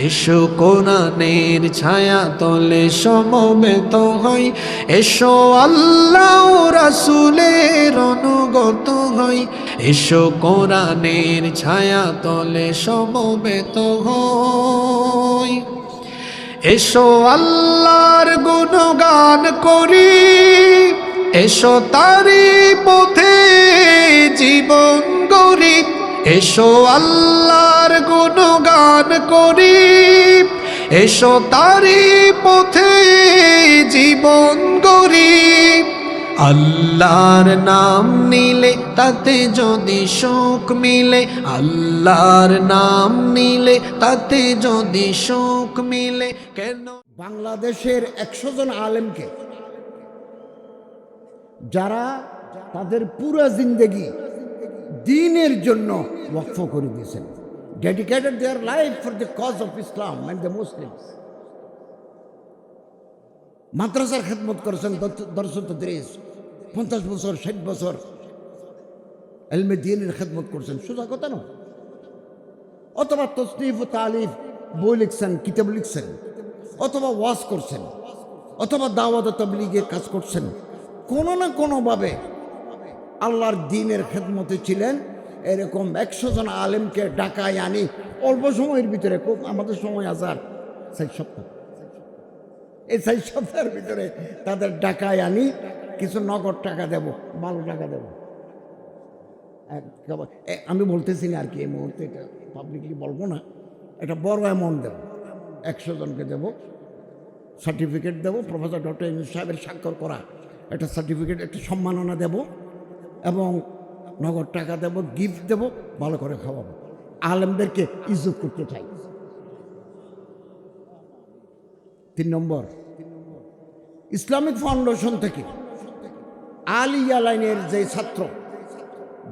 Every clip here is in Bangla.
এসো কোরআনের ছায়া তলে সমবেত হই, এসো আল্লাহ রাসূলের অনুগত হই। এসো কোরআনের ছায়া তলে সমবেত হই, এসো আল্লাহর গুণগান করি, এসো তারি পথে জীবন গড়ি। এসো আল্লাহর গুণগান করি, এসো তারি পথে জীবন গড়ি। আল্লাহর নাম নিলে তাতে যদি সুখ মিলে, আল্লাহর নাম নিলে তাতে যদি সুখ মিলে। কেন বাংলাদেশের 100 জন আলেমকে যারা তাদের পুরো জিন্দেগি দ্বীনের জন্য ওয়াকফ করে দিয়েছেন, dedicated their life for the cause of Islam and the Muslims. মাদ্রাসার খেদমত করেছেন, দরস তাদরিস 50 বছর 60 বছর ইলমে দ্বীনের খেদমত করছেন, সোজা কথা না। অথবা তসনিফ ও তালিফ বই লিখছেন, কিতাব লিখছেন, অথবা ওয়াজ করছেন, অথবা দাওয়াত ও তাবলীগের কাজ করছেন। কোনো না কোনোভাবে আল্লাহর দ্বীনের খেদমতে ছিলেন। এরকম 100 জন আলেমকে ঢাকায় আনি অল্প সময়ের ভিতরে, খুব আমাদের সময় আজার 4 সপ্তাহ, এই 4 সপ্তাহের ভিতরে তাদের ঢাকায় আনি, কিছু নগদ টাকা দেব, ভালো টাকা দেব। আমি বলতেছি না আর কি, এই মুহূর্তে এটা পাবলিকলি বলবো না। একটা বড় অ্যামাউন্ট দেব, 100 জনকে দেব, সার্টিফিকেট দেব, প্রফেসর ডক্টর ইউনূস সাহেবের স্বাক্ষর করা একটা সার্টিফিকেট, একটা সম্মাননা দেব, এবং নগদ টাকা দেব, গিফট দেব, ভালো করে খাওয়াবো। আলেমদেরকে ইজ্জত করতে চাই। 3 নম্বর, ইসলামিক ফাউন্ডেশন থেকে আলিয়া লাইনের যে ছাত্র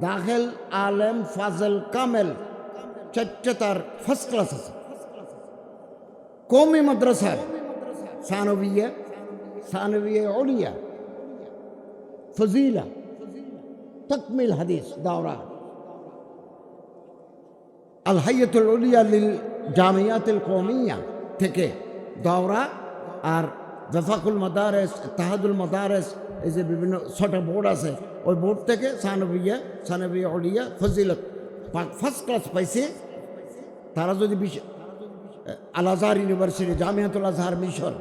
দাখেল, আলেম, ফাজেল, কামেল 4টে তার ফার্স্ট ক্লাস আছে। কওমি মাদ্রাসার সানবিয়া, সানবিয়া উলিয়া, ফজিলা, তাকমিল হাদিস দাওরা, আল হাইয়াতুল উলিয়া লিল জামিয়াতুল কওমিয়া থেকে দাওরা, আর জাফাকুল মাদারেস, তাহাদুল মাদারেস, এই যে বিভিন্ন 6টা বোর্ড আছে, ওই বোর্ড থেকে সানবিয়া, সানবিয়া উলিয়া, ফজিলত ফার্স্ট ক্লাস পাইছে। তারা যদি আল আজহার ইউনিভার্সিটি, জামিয়াতুল আজহার মিশর,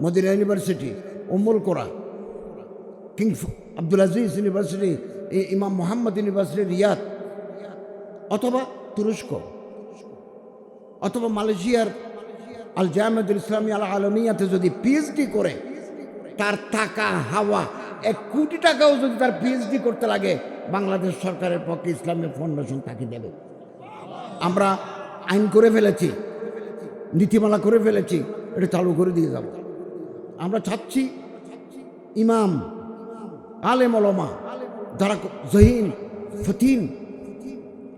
মদিনা ইউনিভার্সিটি, উম্মুল কোরা, কিং আব্দুল আজিজ ইউনিভার্সিটি, ইমাম মোহাম্মদ ইউনিভার্সিটি রিয়াদ, অথবা তুরস্ক, অথবা মালয়েশিয়ার আল জামিয়াতুল ইসলামী আল আলমিয়াতে যদি পিএইচডি করে, তার টাকা হাওয়া 1 কোটি টাকাও যদি তার পিএইচডি করতে লাগে, বাংলাদেশ সরকারের পক্ষে ইসলামিক ফাউন্ডেশন তাকে দেবে। আমরা আইন করে ফেলেছি, নীতিমালা করে ফেলেছি, এটা চালু করে দিয়ে যাব। আমরা চাচ্ছি ইমাম, আলেম ওলামা যারা জহিন, ফতিন,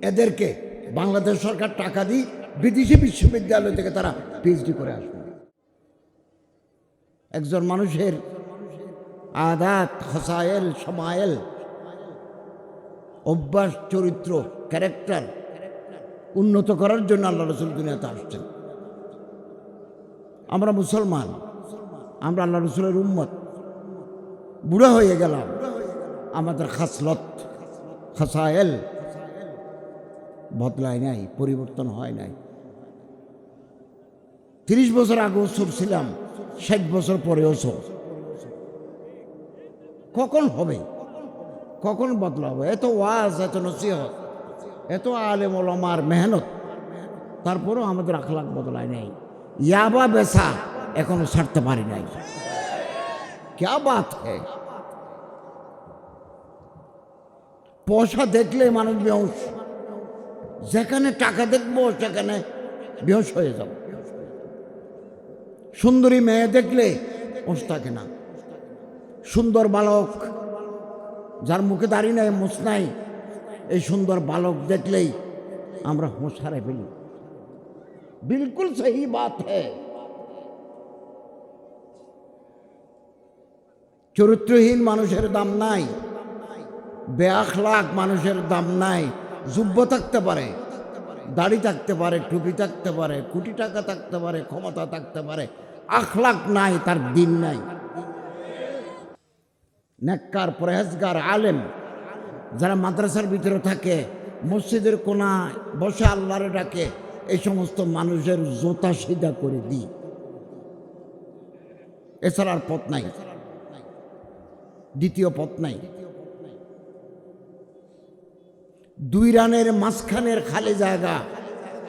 এদেরকে বাংলাদেশ সরকার টাকা দিই, বিদেশি বিশ্ববিদ্যালয় থেকে তারা পিএইচডি করে আসবে। একজন মানুষের আদাত, খসায়েল, সমায়েল, অভ্যাস, চরিত্র, ক্যারেক্টার উন্নত করার জন্য আল্লাহ রসুল দুনিয়াতে আসছেন। আমরা মুসলমান, আমরা আল্লাহ রসুলের উম্মত। বুড়া হয়ে গেলাম, আমাদের খাসলত, খসায়েল বদলায় নাই, পরিবর্তন হয় নাই। 30 বছর আগেও সব ছিলাম, 60 বছর পরেও সব। কখন হবে, কখন বদলাবো? এত ওয়াজ, এত নসিহত, এত আলেম ওলামার মেহনত, তারপরেও আমাদের আখলাক বদলায় নাই। ইয়াবা বেচা এখনো ছাড়তে পারি নাই। ক্যা বাত হ্যায়! পয়সা দেখলে মানুষ বেহুশ, যেখানে টাকা দেখবো সেখানে বেহুশ হয়ে যাব। সুন্দরী মেয়ে দেখলে হোশ থাকে না। সুন্দর বালক, যার মুখে দাড়ি নাই, মুছ নাই, এই সুন্দর বালক দেখলেই আমরা হোশ হারাই ফেলি। বিলকুল সহি বাত হ্যায়। চরিত্রহীন মানুষের দাম নাই, বেআখলাক মানুষের দাম নাই। যুব্য থাকতে পারে, দাড়ি থাকতে পারে, টুপি থাকতে পারে, কোটি টাকা থাকতে পারে, ক্ষমতা থাকতে পারে, আখলাক নাই, তার দিন নাই। নেককার, পরহেজগার, আলেম যারা মাদ্রাসার ভিতরে থাকে, মসজিদের কোনায় বসে আল্লাহরে ডাকে, এই সমস্ত মানুষের জোতা সিধা করে দিই। এছাড়া আর পথ নাই, দ্বিতীয় পথ নাই। 2 রানের মাঝখানের খালি জায়গা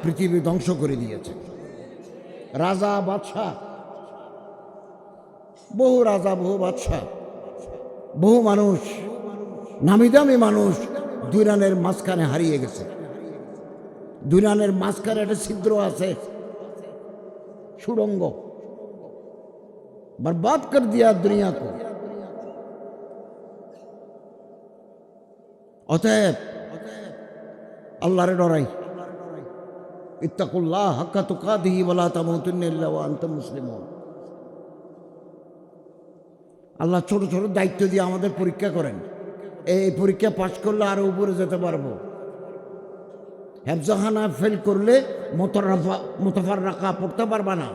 পৃথিবী ধ্বংস করে দিয়েছে। রাজা বাদশাহ, বহু রাজা, বহু বাদশাহ, বহু মানুষ, নামি দামি মানুষ 2 রানের মাঝখানে হারিয়ে গেছে। 2 রানের মাঝখানে একটা ছিদ্র আছে, সুড়ঙ্গ। बर्बाद कर दिया दुनिया को। অতএব আল্লাহরে ডরাই, ইত্তাকুল্লাহ হাক্কা তুকাতিহি ওয়া লা তামুতুন্না ইল্লা ওয়া আনতুম মুসলিমুন। আল্লাহ ছোট ছোট দায়িত্ব দিয়ে আমাদের পরীক্ষা করেন। এই পরীক্ষা পাস করলে আরো উপরে যেতে পারবো। হেফজাখানা ফেল করলে মুতাফাররাকা পড়তে পারবা না।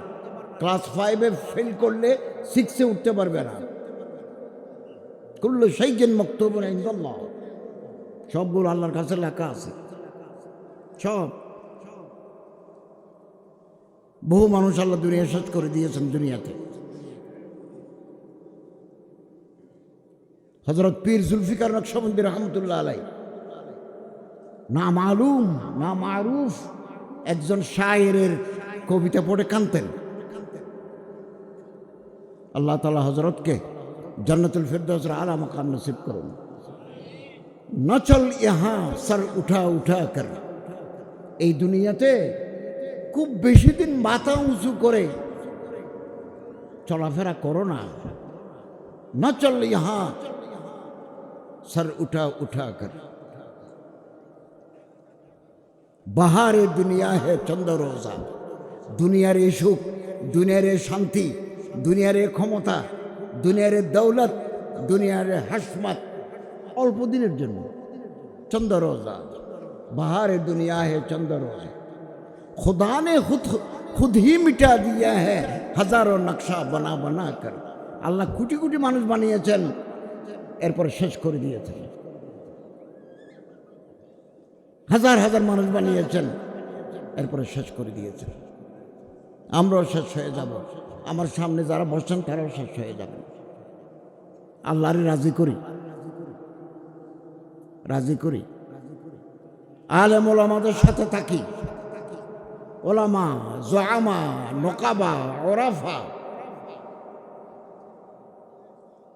ক্লাস 5-এ ফেল করলে 6-এ উঠতে পারবে না। কুল্লু শাইইন মাকতুবুন ইনদাল্লাহ, সবগুলো আল্লাহর কাছে লেখা আছে। সব বহু মানুষ আল্লাহ দুনিয়া শেষ করে দিয়েছেন। দুনিয়াতে হযরত পীর জুলফিকার নকশবন্দি রহমতুল্লাহ আলাই, না মালুম না মারুফ একজন শায়েরের কবিতা পড়ে কাঁদতেন। আল্লাহ তাআলা হযরতকে জান্নাতুল ফিরদৌসের আলা মাকাম নসিব করুন। না চল ইহা সর উঠা উঠা কর, এই দুনিয়াতে খুব বেশি দিন মাথা উঁচু করে চলাফেরা করো না। না চল ইহা সর উঠা উঠা কর, বাহারে দুনিয়া হে চন্দ রোজা। দুনিয়ার এই সুখ, দুনিয়ার এই শান্তি, দুনিয়ার এই ক্ষমতা, দুনিয়ার এই দৌলত, দুনিয়ার এই হাসমত অল্প দিনের জন্য। চন্দ রোজা, বাহারে দুনিয়া হে চন্দ রোজা। खुदा ने खुद ही मिटा दिया है হাজারো নকশা বনা বনা কর। আল্লাহ কোটি কোটি মানুষ বানিয়েছেন, এরপর শেষ করে দিয়েছেন। হাজার হাজার মানুষ বানিয়েছেন, এরপরে শেষ করে দিয়েছেন। আমরাও শেষ হয়ে যাব, আমার সামনে যারা বসছেন তারাও শেষ হয়ে যাবেন। আল্লাহরে রাজি করি, রাজি করি। আলেম ওলামাদের সাথে থাকি। ওলামা, জুআমা, নকাবা, ওরাফা।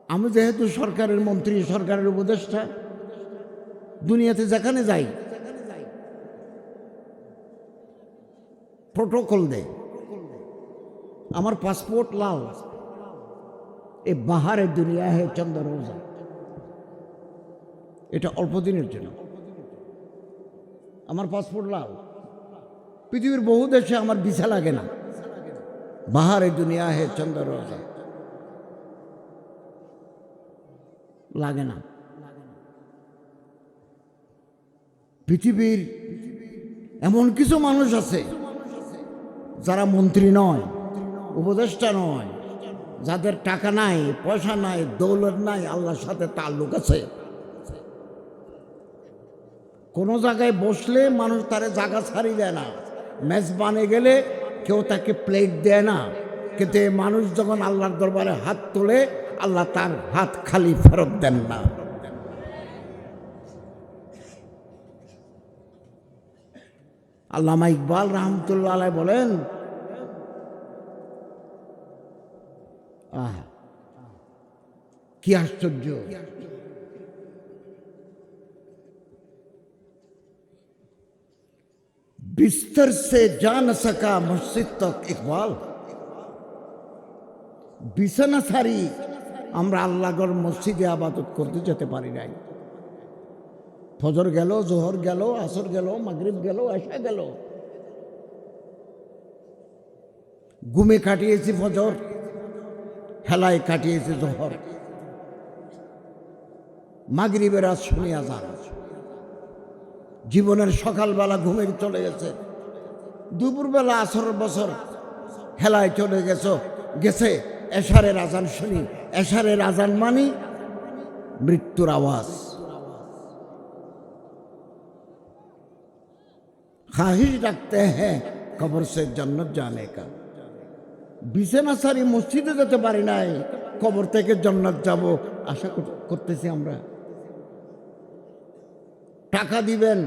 আমি যেহেতু সরকারের মন্ত্রী, সরকারের উপদেষ্টা, দুনিয়াতে যেখানে যাই প্রোটোকল দেয়। আমার পাসপোর্ট লাল, এ বাহারে দুনিয়া হে চন্দ রোজা। এটা অল্প দিনের জন্য। আমার পাসপোর্ট লাল। পৃথিবীর বহু দেশে আমার ভিসা লাগে না। বাহারে দুনিয়া হে চন্দ রোজা, লাগে না। পৃথিবীর এমন কিছু মানুষ আছে যারা মন্ত্রী নয়, উপদেষ্টা নয়, যাদের টাকা নাই, পয়সা নাই, দৌলত নাই, আল্লাহর সাথে তাল্লুক আছে। কোনো জায়গায় বসলে মানুষ তারে জায়গা ছাড়ি দেয় না। মেজবানে গেলে কেউ তাকে প্লেট দেয় না। কিন্তু এই মানুষ যখন আল্লাহর দরবারে হাত তোলে, আল্লাহ তার হাত খালি ফেরত দেন না। আল্লামা ইকবাল রহমতুল্লাহ আলাইহি বলেন, কি আশ্চর্য, बिस्तर से जा न सका मस्जिद तक। इकबाल, বিছানা ছাড়ি আমরা আল্লাহর মসজিদে আবাদত করতে যেতে পারি নাই। ফজর গেল, জোহর গেল, আসর গেল, মাগরিব গেল, এশা গেল, ঘুমে কাটিয়েছি ফজর, হেলায় কাটিয়েছি জোহর, মাগরিবের আজ শুনি আজান। জীবনের সকালবেলা ঘুমে চলে গেছে, দুপুরবেলা আসর বছর হেলায় চলে গেছে এশারের আজান শুনি। এশারের আজান মানি মৃত্যুর আওয়াজ। খাহিশ ডাকতে হ্যাঁ কবর সে জান্নাত জানে কা। বিছানা সারি মসজিদে যেতে পারি নাই, কবর থেকে জান্নাত যাব আশা করতেছি আমরা। টাকা দিবেন,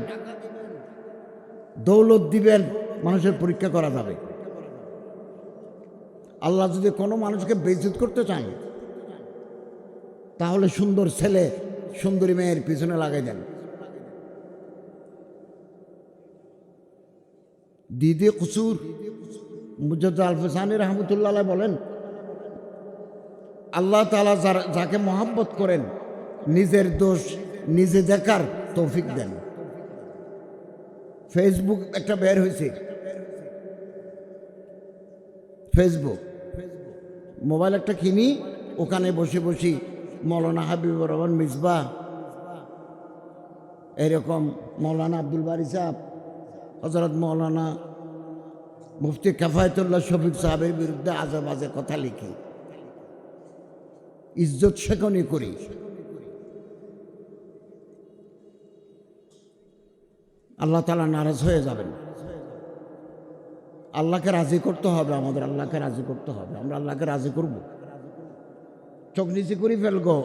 দৌলত দিবেন, মানুষের পরীক্ষা করা যাবে। আল্লাহ যদি কোনো মানুষকে বেইজ্জত করতে চান, তাহলে সুন্দর ছেলে সুন্দরী মেয়ের পিছনে লাগাই দেন। দিদি কুসুর মুজাদ্দ আল-ফসানি রহমতুল্লাহ বলেন, আল্লাহ তাআলা যাকে মহাব্বত করেন নিজের দোষ নিজে দেখার তৌফিক দেন। ফেসবুক একটা বের হয়েছে, ফেসবুক মোবাইল একটা কিনি, ওখানে বসে বসি মৌলানা হাবিবুর রহমান মিসবাহ, এরকম মৌলানা আব্দুল বারী সাহেব, হযরত মৌলানা মুফতি কাফায়েতুল্লাহ শফিক সাহেবের বিরুদ্ধে আজে বাজে কথা লিখি, ইজ্জত শেখনি করি। আল্লাহ তাআলা নারাজ হয়ে যাবেন। আল্লাহকে রাজি করতে হবে আমাদের, আল্লাহকে রাজি করতে হবে। আমরা আল্লাহকে রাজি করব, চোখ নিচে করে ফেলবো,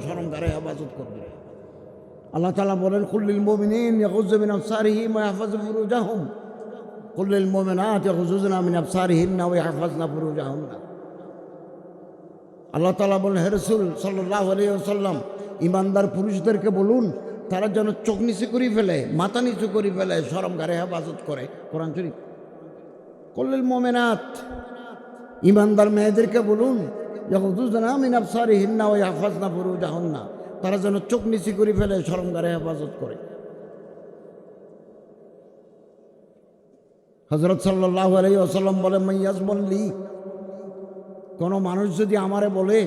শরমগারে হেফাজত করবো। আল্লাহ তাআলা বলেন, কুল্লিল মুমিনিন ইয়াগুযু মিন আবসারিহিম ওয়া ইয়াহফাযু ফুরুজাহুম কুল্লিল মুমিনাতি ইয়াগুযুনা মিন আবসারিহিন্না ওয়া ইয়াহফাযনা ফুরুজাহুন্না। আল্লাহ তাআলা বলেন, হে রাসূল সাল্লাল্লাহু আলাইহি ওয়াসাল্লাম, ইমানদার পুরুষদেরকে বলুন তারা যেন চোখ নিচু করে ফেলে, মাথা নিচু করে ফেলে, শরমগারে হেফাজত করে। কোরআন শরীফ। কুল্লিল মুমিনাত, ইমানদার মেয়েদেরকে বলুন ইয়াগুযুনা মিন আবসারিহিন্না ওয়া ইয়াহফাযনা ফুরুজাহুন্না, তারা যেন চোখ নিচু করে ফেলে, শরমগারে হেফাজত করে। হযরত সাল্লাল্লাহু আলাইহি ওয়াসাল্লাম বলেন, মাইয়াজমলি, কোনো মানুষ যদি আমারে বলে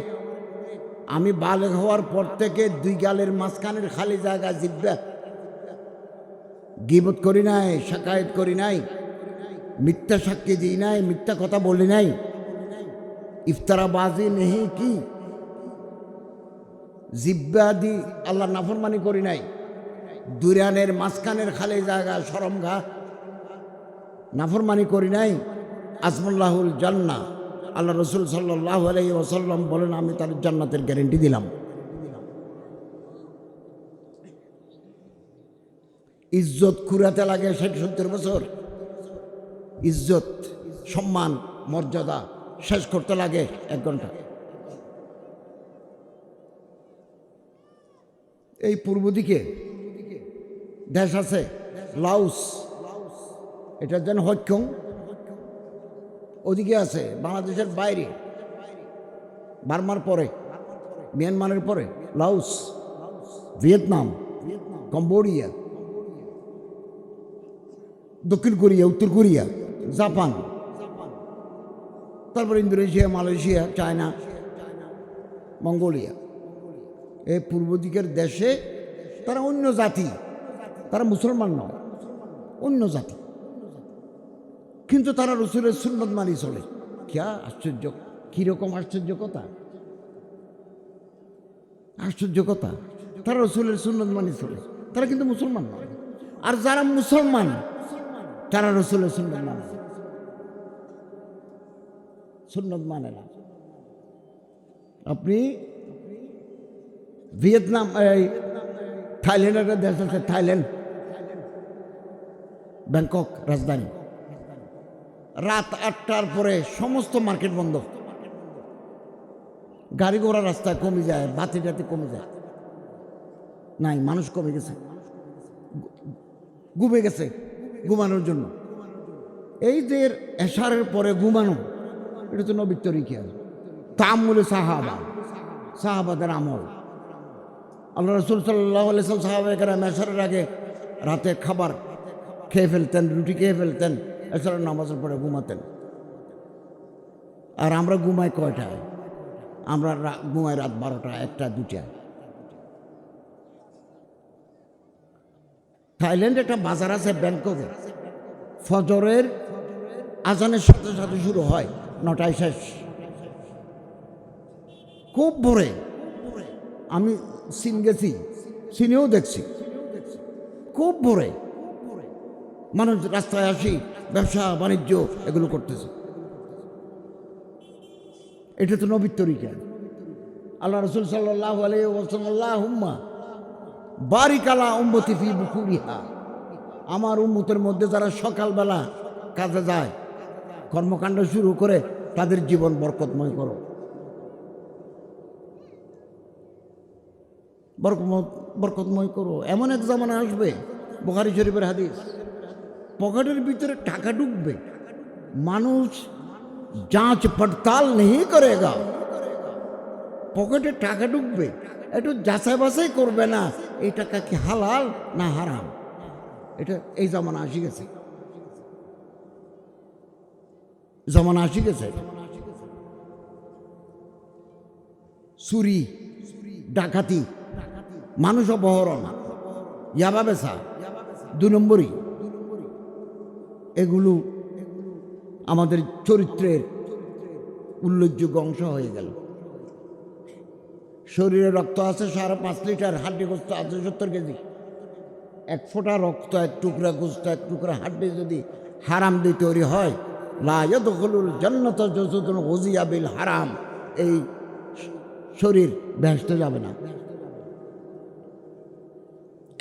আমি বালেগ হওয়ার পর থেকে দুই গালের মাঝখানের খালি জায়গা জিব্বা, গীবত করি নাই, শাকায়েত করি নাই, মিথ্যা সাক্ষী দিই নাই, মিথ্যা কথা বলি নাই, ইফতারাবাজি নেহি কি, জিব্বা দি আল্লাহ নাফরমানি করি নাই, দুরানের মাঝখানের খালি জায়গা শরমগা নাফরমানি করি নাই, আজমুল্লাহুল জান্নাহ, আল্লাহ রসুল সাল্লাল্লাহু আলাইহি ওয়াসাল্লাম বলেন আমি তার জান্নাতের গ্যারেন্টি দিলাম। ইজ্জত কুড়াতে লাগে 60-70 বছর, ইজ্জত সম্মান মর্যাদা শেষ করতে লাগে 1 ঘন্টা। এই পূর্ব দিকে দেশ আছে লাউস, এটা যেন হইকং, ওদিকে আছে বাংলাদেশের বাইরে, বার্মার পরে, মিয়ানমারের পরে লাউস, ভিয়েতনাম, কম্বোডিয়া, দক্ষিণ কোরিয়া, উত্তর কোরিয়া, জাপান, তারপর ইন্দোনেশিয়া, মালয়েশিয়া, চায়না, মঙ্গোলিয়া। এই পূর্ব দিকের দেশে তারা অন্য জাতি, তারা মুসলমান নয়, অন্য জাতি, কিন্তু তারা রসুলের সুন্নত মানি চলে। কিয়া আশ্চর্য, কিরকম আশ্চর্য কথা, আশ্চর্য কথা, তারা রসুলের সুন্নত মানি চলে, তারা কিন্তু মুসলমান নয়। আর যারা মুসলমান তারা রসুলের সুন্নত মানে, সুন্নত মানে না। আপনি ভিয়েতনাম, এই থাইল্যান্ডের একটা দেশ আছে, থাইল্যান্ড, ব্যাংকক রাজধানী, রাত 8টার পরে সমস্ত মার্কেট বন্ধ, গাড়ি ঘোড়া রাস্তায় কমে যায়, বাতি টাতি কমে যায়, নাই, মানুষ কমে গেছে, ঘুমে গেছে, ঘুমানোর জন্য। এই যে এশারের পরে ঘুমানো, এটা তো নবীর তরিকা, তাআম্মুলে সাহাবাদের আমল। আল্লাহ রাসূল সাল্লাল্লাহু আলাইহি ওয়াসাল্লাম সাহাবায়ে কেরাম এশারের আগে রাতে খাবার খেয়ে ফেলতেন, রুটি খেয়ে ফেলতেন, এছাড়া নামাজের পরে ঘুমাতেন। আর আমরা ঘুমাই কয়টায়? আমরা ঘুমাই রাত 12টা, 1টা, 2টা। থাইল্যান্ডে একটা বাজার আছে ব্যাংককে, ফজরের আজানের সাথে সাথে শুরু হয়, 9টায় শেষ। খুব ভোরে, আমি চীন গেছি, চীনেও দেখছি খুব ভোরে মানুষ রাস্তায় আসি ব্যবসা বাণিজ্য এগুলো করতেছে। এটা তো নবীর তরিকা। আল্লাহ রসুল সাল্লাল্লাহু আলাইহি ওয়াসাল্লাম আল্লাহুম্মা বারিক আলা উম্মতি ফি বুকুরিহা, আমার উম্মতের মধ্যে যারা সকালবেলা কাজে যায়, কর্মকাণ্ড শুরু করে, তাদের জীবন বরকতময় করো, বরকতময় করো। এমন এক জামানা আসবে, বুখারী শরীফের হাদিস, পকেটের ভিতরে টাকা ঢুকবে, মানুষ যাঁচ পড়তাল नहीं করেগা। পকেটে টাকা ঢুকবে, একটু যাচাই বাছাই করবে না এই টাকা কি হালাল না হারাম। এটা এই জামানা আসি গেছে, জামানা আসি গেছে। চুরি, ডাকাতি, মানুষ অপহরণ, ইয়াবা বেচা, 2 নম্বরই, এগুলো আমাদের চরিত্রের উল্লেখযোগ্য অংশ হয়ে গেল। শরীরে রক্ত আছে 5.5 লিটার, হাড্ডি গোস্ত আছে 70 কেজি। 1 ফোঁটা রক্ত, 1 টুকরা গোস্ত, 1 টুকরা হাড্ডি যদি হারাম দিয়ে তৈরি হয়, লা ইয়াদখুলুল জান্নাতা জাসাদুন গুযিয়া বিল হারাম, এই শরীর বেহেশতে যাবে না।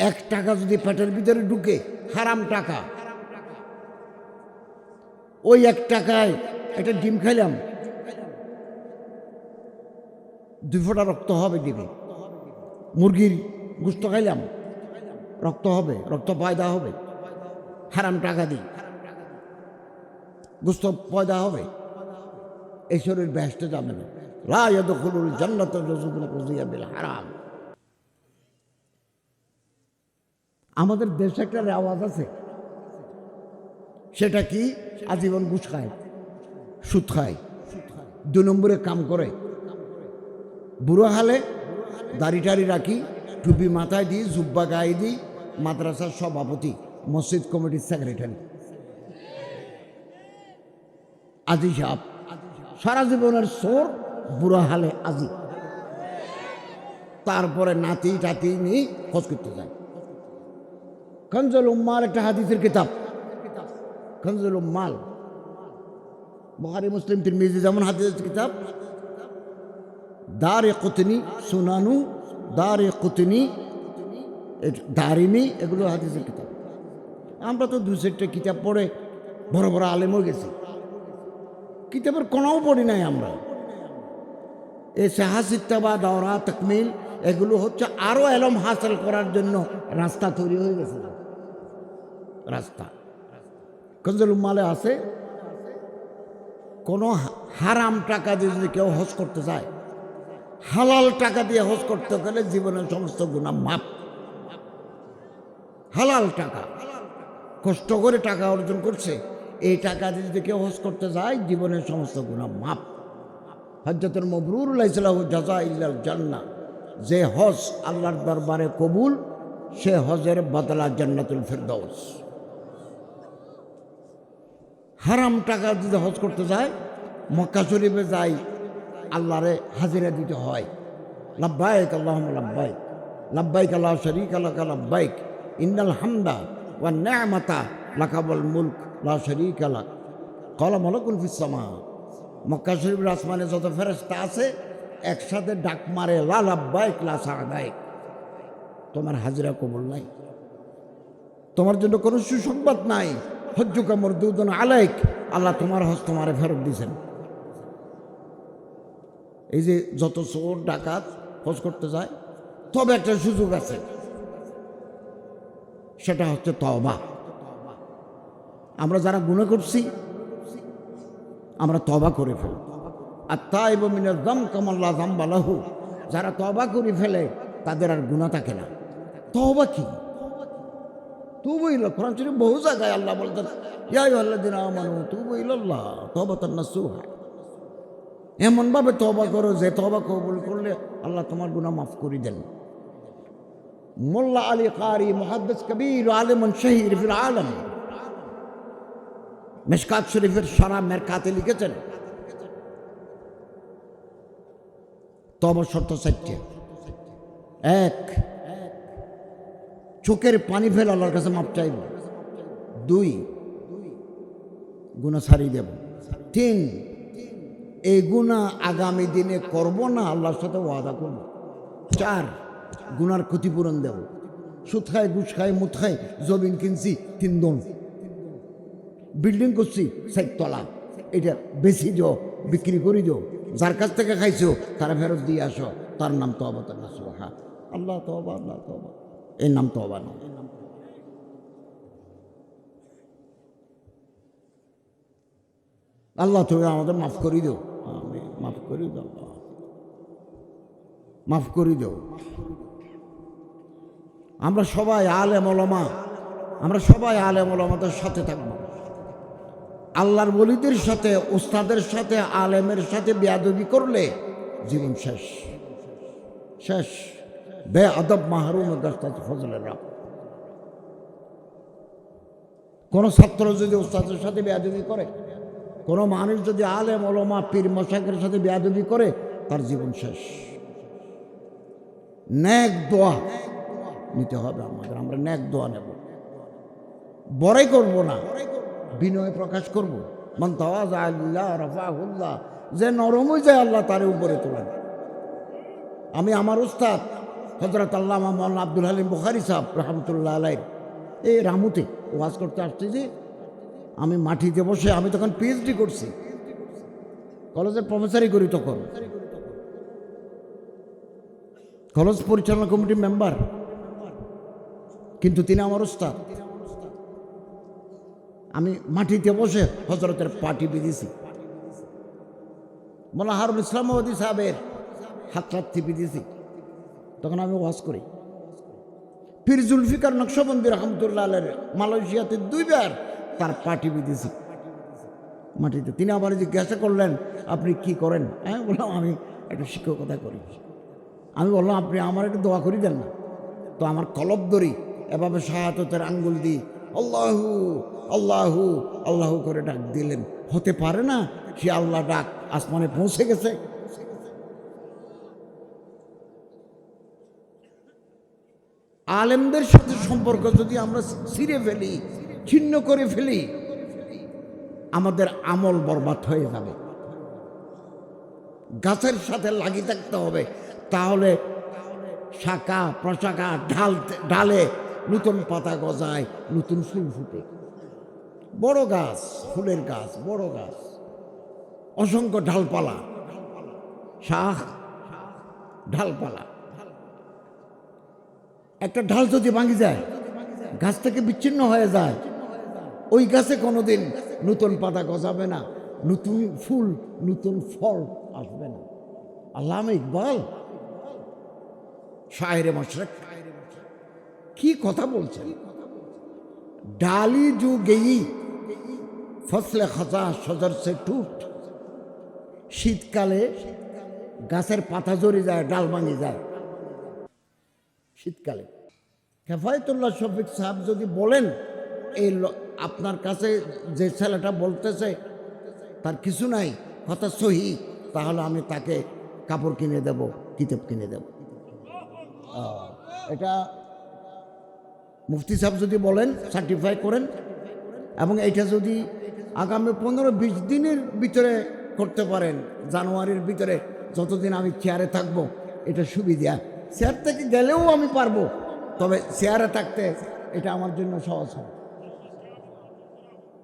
1 টাকা যদি পেটের ভিতরে ঢুকে, হারাম টাকা, ওই 1 টাকায় একটা ডিম খাইলাম, 2 ফোঁটা রক্ত হবে ডিমে। মুরগির গোস্ত খাইলাম, রক্ত হবে, রক্ত পয়দা হবে, হারাম টাকা দিই গোস্ত পয়দা হবে। এই শরীর বেহেশতে যাবে না। লা ইয়াদখুলুল জান্নাতা জাসাদুন গুযিয়া বিল হারাম। আমাদের দেশে একটা রেওয়াজ আছে, সেটা কি? আজীবন ঘুষ খায়, সুদ খায়, 2 নম্বরে কাম করে, বুড়ো হালে দাড়ি টাড়ি রাখি, টুপি মাথায় দিই, জুব্বা গায়ে দিই, মাদ্রাসার সভাপতি, মসজিদ কমিটির সেক্রেটারি, আজি সাহেব, সারা জীবনের সোর, বুড়ো হালে আজি। তারপরে নাতি টাতি নিয়ে খোঁজ করতে যায়। কনজুল উম্মাল একটা হাদিসের কিতাব, কনজুল উম্মাল, বুখারী মুসলিম তিরমিজি যেমন হাদিসের কিতাব, দারকুতনি, সুনানু, দারকুতনি, দারিমি, এগুলো হাদিসের কিতাব। আমরা তো 2-4টা কিতাব পড়ে বড় বড় আলেম হয়ে গেছি, কিতাবের কোনাও পড়ি নাই আমরা। এই সাহাসিত্তা বা দাওরা তাকমিল, এগুলো হচ্ছে আরো এলম হাসিল করার জন্য রাস্তা তৈরি হয়ে গেছে। রাস্তা কনজুল উম্মালে আছে, কোনো হারাম টাকা দিয়ে যদি কেউ হজ করতে যায়, হালাল টাকা দিয়ে হজ করতে গেলে জীবনের সমস্ত গুনাহ মাপ। হালাল টাকা, কষ্ট করে টাকা অর্জন করছে, এই টাকা দিয়ে যদি কেউ হজ করতে যায়, জীবনের সমস্ত গুনাহ মাপ। হজ্জাতুল মাবরুর লাইসা লাহু জাযা ইল্লাল জান্নাহ, যে হজ আল্লাহর দরবারে কবুল, সে হজের বদলা জান্নাতুল ফিরদাউস। হারাম টাকা যদি হজ করতে যায়, মক্কা শরীফে যাই, আল্লাহরে হাজিরা দিতে হয়, লাব্বাইক আল্লাহুম্মা লাব্বাইক, লাব্বাইক লা শারীকা লাকা লাব্বাইক, ইন্নাল হামদা ওয়ান নি'মাতা লাকা ওয়াল মুলক লা শারীকা লাক, ক্বালা মালাকুন ফিস সামা। মক্কা শরীফের আসমানে যত ফেরেশতা আছে একসাথে ডাক মারে, লা লাব্বাইক লা সা'দাইক, তোমার হাজিরা কবুল নাই, তোমার জন্য কোনো সুসংবাদ নাই, হজ্জুকা মারদুদুন আলাইক, আল্লাহ তোমার হজ তোমারে ফেরত দিয়েছেন। এই যে যত চোর ডাকাত হজ করতে যায়, তবে একটা সুযোগ আছে, সেটা হচ্ছে তওবা। আমরা যারা গুনাহ করছি, আমরা তওবা করে ফেলি। আত-তাইবু মিনাজ যামবি কামান লা যামবা লাহু, যারা তওবা করে ফেলে তাদের আর গুনাহ থাকে না। তওবা কি? তুবু ইলা, কোরআন শরীফ বহু জায়গায় আল্লাহ বলতেন, ইয়া আইয়ুহাল্লাযীনা আমানু তুবু ইলাল্লাহ তাওবাতান নাসুহা। এমনভাবে তওবা করো যে তওবা কবুল করলে আল্লাহ তোমার গুনাহ মাফ করে দেন। মোল্লা আলী কারি মুহাদ্দিস কবির আলেমুন শহীর ফিল আলম মিশকাত শরীফের সারা মেরকাতে লিখেছেন তওবা শর্ত 4টি। 1, চোখের পানি ফেলে আল্লাহর কাছে মাপ চাইব। 2, গুনাহ ছাড়িয়ে দেব। 3, এই গুনাহ আগামী দিনে করব না, আল্লাহর সাথে ওয়াদা করব। 4, গুনার ক্ষতিপূরণ দেব। সুদ খাই, ঘুষ খাই, মুদ খাই, জমিন কিনছি 3 দন, বিল্ডিং করছি 4 তলা, এটা বেশি যাও, বিক্রি করি যাও, যার কাছ থেকে খাইছো তারা ফেরত দিয়ে আসো, তার নাম তওবা নাসুহা। আল্লাহ তওবা, আল্লাহ তওবা, এই নাম তওবা না। আল্লাহ তুমি আমাদের মাফ করে দিও, মাফ করে দাও, মাফ করে দাও। আমরা সবাই আলেম ওলামা, আমরা সবাই আলেম ওলামাদের সাথে থাকবো। আল্লাহর ওলিদের সাথে, উস্তাদের সাথে, আলেমের সাথে বেয়াদবি করলে জীবন শেষ, শেষ। বেআদব মাহরুম গাস্তাত ফজলের রাব। কোনো ছাত্র যদি উস্তাদের সাথে বেয়াদবি করে, কোনো মানুষ যদি আলেম ওলামা পীর মশাইখের সাথে বেয়াদবি করে, তার জীবন শেষ। নেক দোয়া নিতে হবে আমাদের, আমরা নেক দোয়া নেব, বড়াই করব না, বিনয় প্রকাশ করব। মান তাওয়াযা লিল্লাহ রাফাহুল্লাহ, যে নরম হয়ে যায় আল্লাহ তার উপরে তোলেন। আমি আমার উস্তাদ হযরত আল্লামা মাওলানা আব্দুল হালিম বুখারী সাহেব রাহমাতুল্লাহ আলাইহি এই রামুতে ওয়াজ করতে আসছে, যে আমি মাটিতে বসে, আমি তখন পিএইচডি করছি, কলেজের প্রফেসরই করি, তখন কলেজ পরিচালনা কমিটির মেম্বার, কিন্তু তিনি আমার উস্তাদ। আমি মাটিতে বসে হযরতের পাটি বিঁধেছি, মোল্লা হারুল ইসলামাবাদী সাহেবের হাত টিপে দিয়েছি, তখন আমি ওয়াজ করি। পীর জুলফিকার নকশবন্দি রহমতুল্লাহ আলাইহির মালয়েশিয়াতে 2 বার তার পাটি বিঁধেছি মাটিতে। তিনি আবার জিজ্ঞাসা করলেন, আপনি কি করেন? হ্যাঁ, বললাম আমি একটু শিক্ষকতা করি। আমি বললাম, আপনি আমার একটু দোয়া করি দেন না। তো আমার কলব ধরি, এভাবে শাহাদাতের আঙ্গুল দিই, আল্লাহু আল্লাহু আল্লাহু করে ডাক দিলেন। হতে পারে না সে আল্লাহ ডাক আসমানে পৌঁছে গেছে। আলেমদের সাথে সম্পর্ক যদি আমরা ছিঁড়ে ফেলি, ছিন্ন করে ফেলি, আমাদের আমল বরবাদ হয়ে যাবে। গাছের সাথে লাগিয়ে থাকতে হবে, তাহলে শাখা প্রশাখা ডালে নতুন পাতা গজায়, নতুন ফুল ফুটে। বড় গাছ, ফুলের গাছ, বড় গাছ, অসংখ্য ঢালপালা, শাখ ঢালপালা। একটা ঢাল যদি ভাঙি যায়, গাছ থেকে বিচ্ছিন্ন হয়ে যায়, ওই গাছে কোনোদিন নতুন পাতা গজাবে না, নতুন ফুল, নতুন ফল আসবে না। আল্লামা ইকবাল শায়েরে মশরক কি কথা বলছেন? ডালি জু গেই ফসলে খাজা সজর সে টুট। শীতকালে গাছের পাতা ঝরে যায়, ডাল ভাঙে যায় শীতকালে। হেফায়েতুল্লাহ শফিক সাহেব যদি বলেন, এই আপনার কাছে যে ছেলেটা বলতেছে তার কিছু নাই, কথা সহি, তাহলে আমি তাকে কাপড় কিনে দেব, কিতাব কিনে দেব। এটা মুফতি সাহেব যদি বলেন, সার্টিফাই করেন, এবং এটা যদি আগামী 15-20 দিনের ভিতরে করতে পারেন, জানুয়ারির ভিতরে, যতদিন আমি চেয়ারে থাকবো, এটা সুবিধা। চেয়ার থেকে গেলেও আমি পারবো, তবে চেয়ারে থাকতে এটা আমার জন্য সহজ হয়।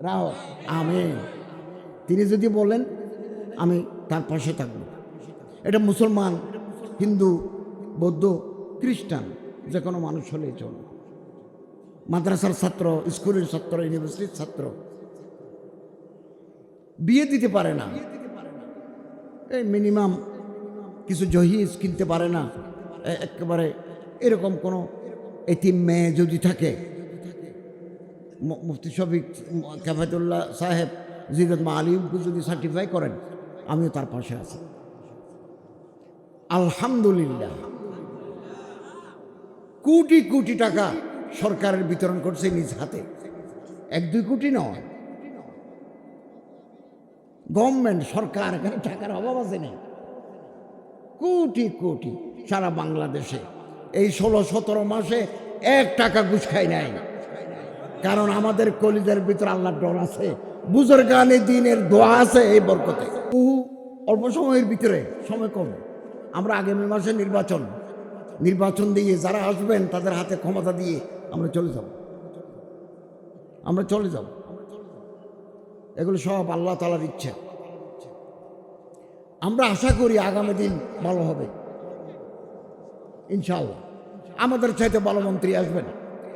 রাহ আমি, তিনি যদি বলেন, আমি তার পাশে থাকবো। এটা মুসলমান, হিন্দু, বৌদ্ধ, খ্রিস্টান, যে কোনো মানুষ হলেই চলবে। মাদ্রাসার ছাত্র, স্কুলের ছাত্র, ইউনিভার্সিটির ছাত্র বিয়ে দিতে পারে না, এই মিনিমাম কিছু জহিজ কিনতে পারে না, একেবারে এরকম কোনো এতিম মেয়ে যদি থাকে, মুফতি শফিক হেফায়েতুল্লাহ সাহেব জিরত মা আলিমকে যদি সার্টিফাই করেন, আমিও তার পাশে আছি। আলহামদুলিল্লাহ। কোটি কোটি টাকা সরকারের বিতরণ করছে নিজ হাতে, 1-2 কোটি নয়। গভর্নমেন্ট সরকার, এখানে টাকার অভাব আছে না, কোটি কোটি সারা বাংলাদেশে এই 16-17 মাসে 1 টাকা ঘুষ খাই নাই। কারণ আমাদের কলিজার ভিতর আল্লাহর ডর আছে, বুজুর্গানে দিনের দোয়া আছে এই বরকতে। অল্প সময়ের ভিতরে, সময় কম, আমরা আগামী মাসে নির্বাচন দিয়ে যারা আসবেন তাদের হাতে ক্ষমতা দিয়ে আমরা চলে যাব। এগুলো সব আল্লাহ তাআলার ইচ্ছা। আমরা আশা করি আগামী দিন ভালো হবে ইনশাআল্লাহ। আমাদের চাইতে ভালো মন্ত্রী আসবেন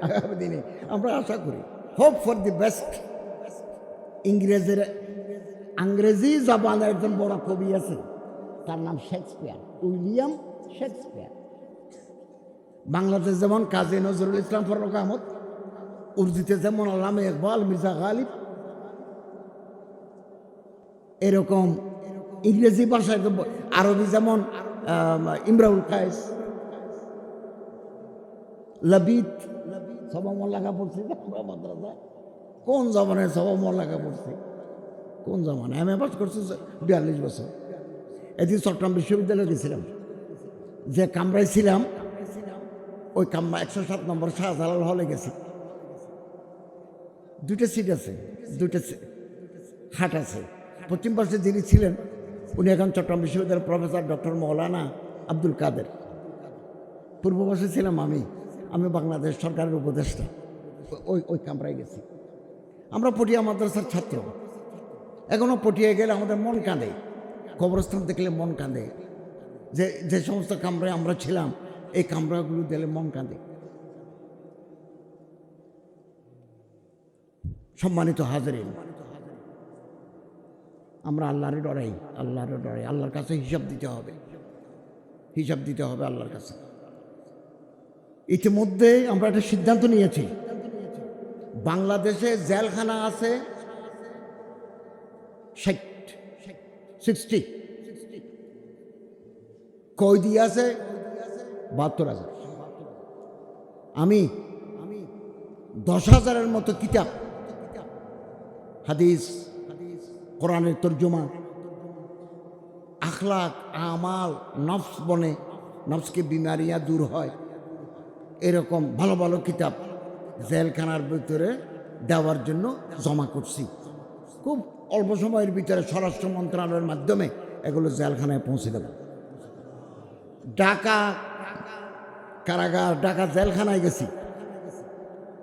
আগামী দিনে, আমরা আশা করি। Hope for the best. ইংরেজি জাবানের একজন বড় কবি আছে, তার নাম শেক্সপিয়ার, উইলিয়াম শেক্সপিয়ার। বাংলাদেশ যেমন কাজী নজরুল ইসলাম ফারুক আহমদ, উর্দুতে যেমন আল্লামা ইকবাল, মির্জা গালিব, এরকম ইংরেজি ভাষায় আরবি যেমন ইমরাউল কায়েস, লাবিদ। সবা মোল্লাকা পড়ছি আমরা মাদ্রাসায়, কোন জমানায় সবা মোল্লাকা পড়ছি, কোন জমানায়? আমি পাস করছি 42 বছর। এদিন চট্টগ্রাম বিশ্ববিদ্যালয়ে গেছিলাম, যে কামরায় ছিলাম ওই কামরা 107 নম্বর শাহজালাল হলে গেছি। 2টা সিট আছে, 2টা খাট আছে। পশ্চিম পাশে যিনি ছিলেন উনি এখন চট্টগ্রাম বিশ্ববিদ্যালয়ের প্রফেসর ডক্টর মৌলানা আব্দুল কাদের। পূর্ব পাশে ছিলাম আমি বাংলাদেশ সরকারের উপদেষ্টা। ওই কামরায় গেছি। আমরা পটিয়া মাদ্রাসার ছাত্র, এখনও পটিয়ে গেলে আমাদের মন কাঁদে, কবরস্থান দেখলে মন কাঁদে। যে সমস্ত কামরায় আমরা ছিলাম, এই কামরাগুলো দিলে মন কাঁদে। সম্মানিত হাজরিন, আমরা আল্লাহরে ডরাই, আল্লাহর কাছে হিসাব দিতে হবে আল্লাহর কাছে। ইতিমধ্যে আমরা একটা সিদ্ধান্ত নিয়েছি, বাংলাদেশে জেলখানা আছে 60, কয়েদি আছে 72,000। আমি 10,000-এর মতো কিতাব, হাদিস, কোরআনের তর্জমা, আখলাক, আমাল, নফস বনে, নফসকে বিমারিয়া দূর হয়, এরকম ভালো ভালো কিতাব জেলখানার ভিতরে দেওয়ার জন্য জমা করছি। খুব অল্প সময়ের ভিতরে স্বরাষ্ট্র মন্ত্রণালয়ের মাধ্যমে এগুলো জেলখানায় পৌঁছে দেব। ঢাকা কারাগার, ঢাকা জেলখানায় গেছি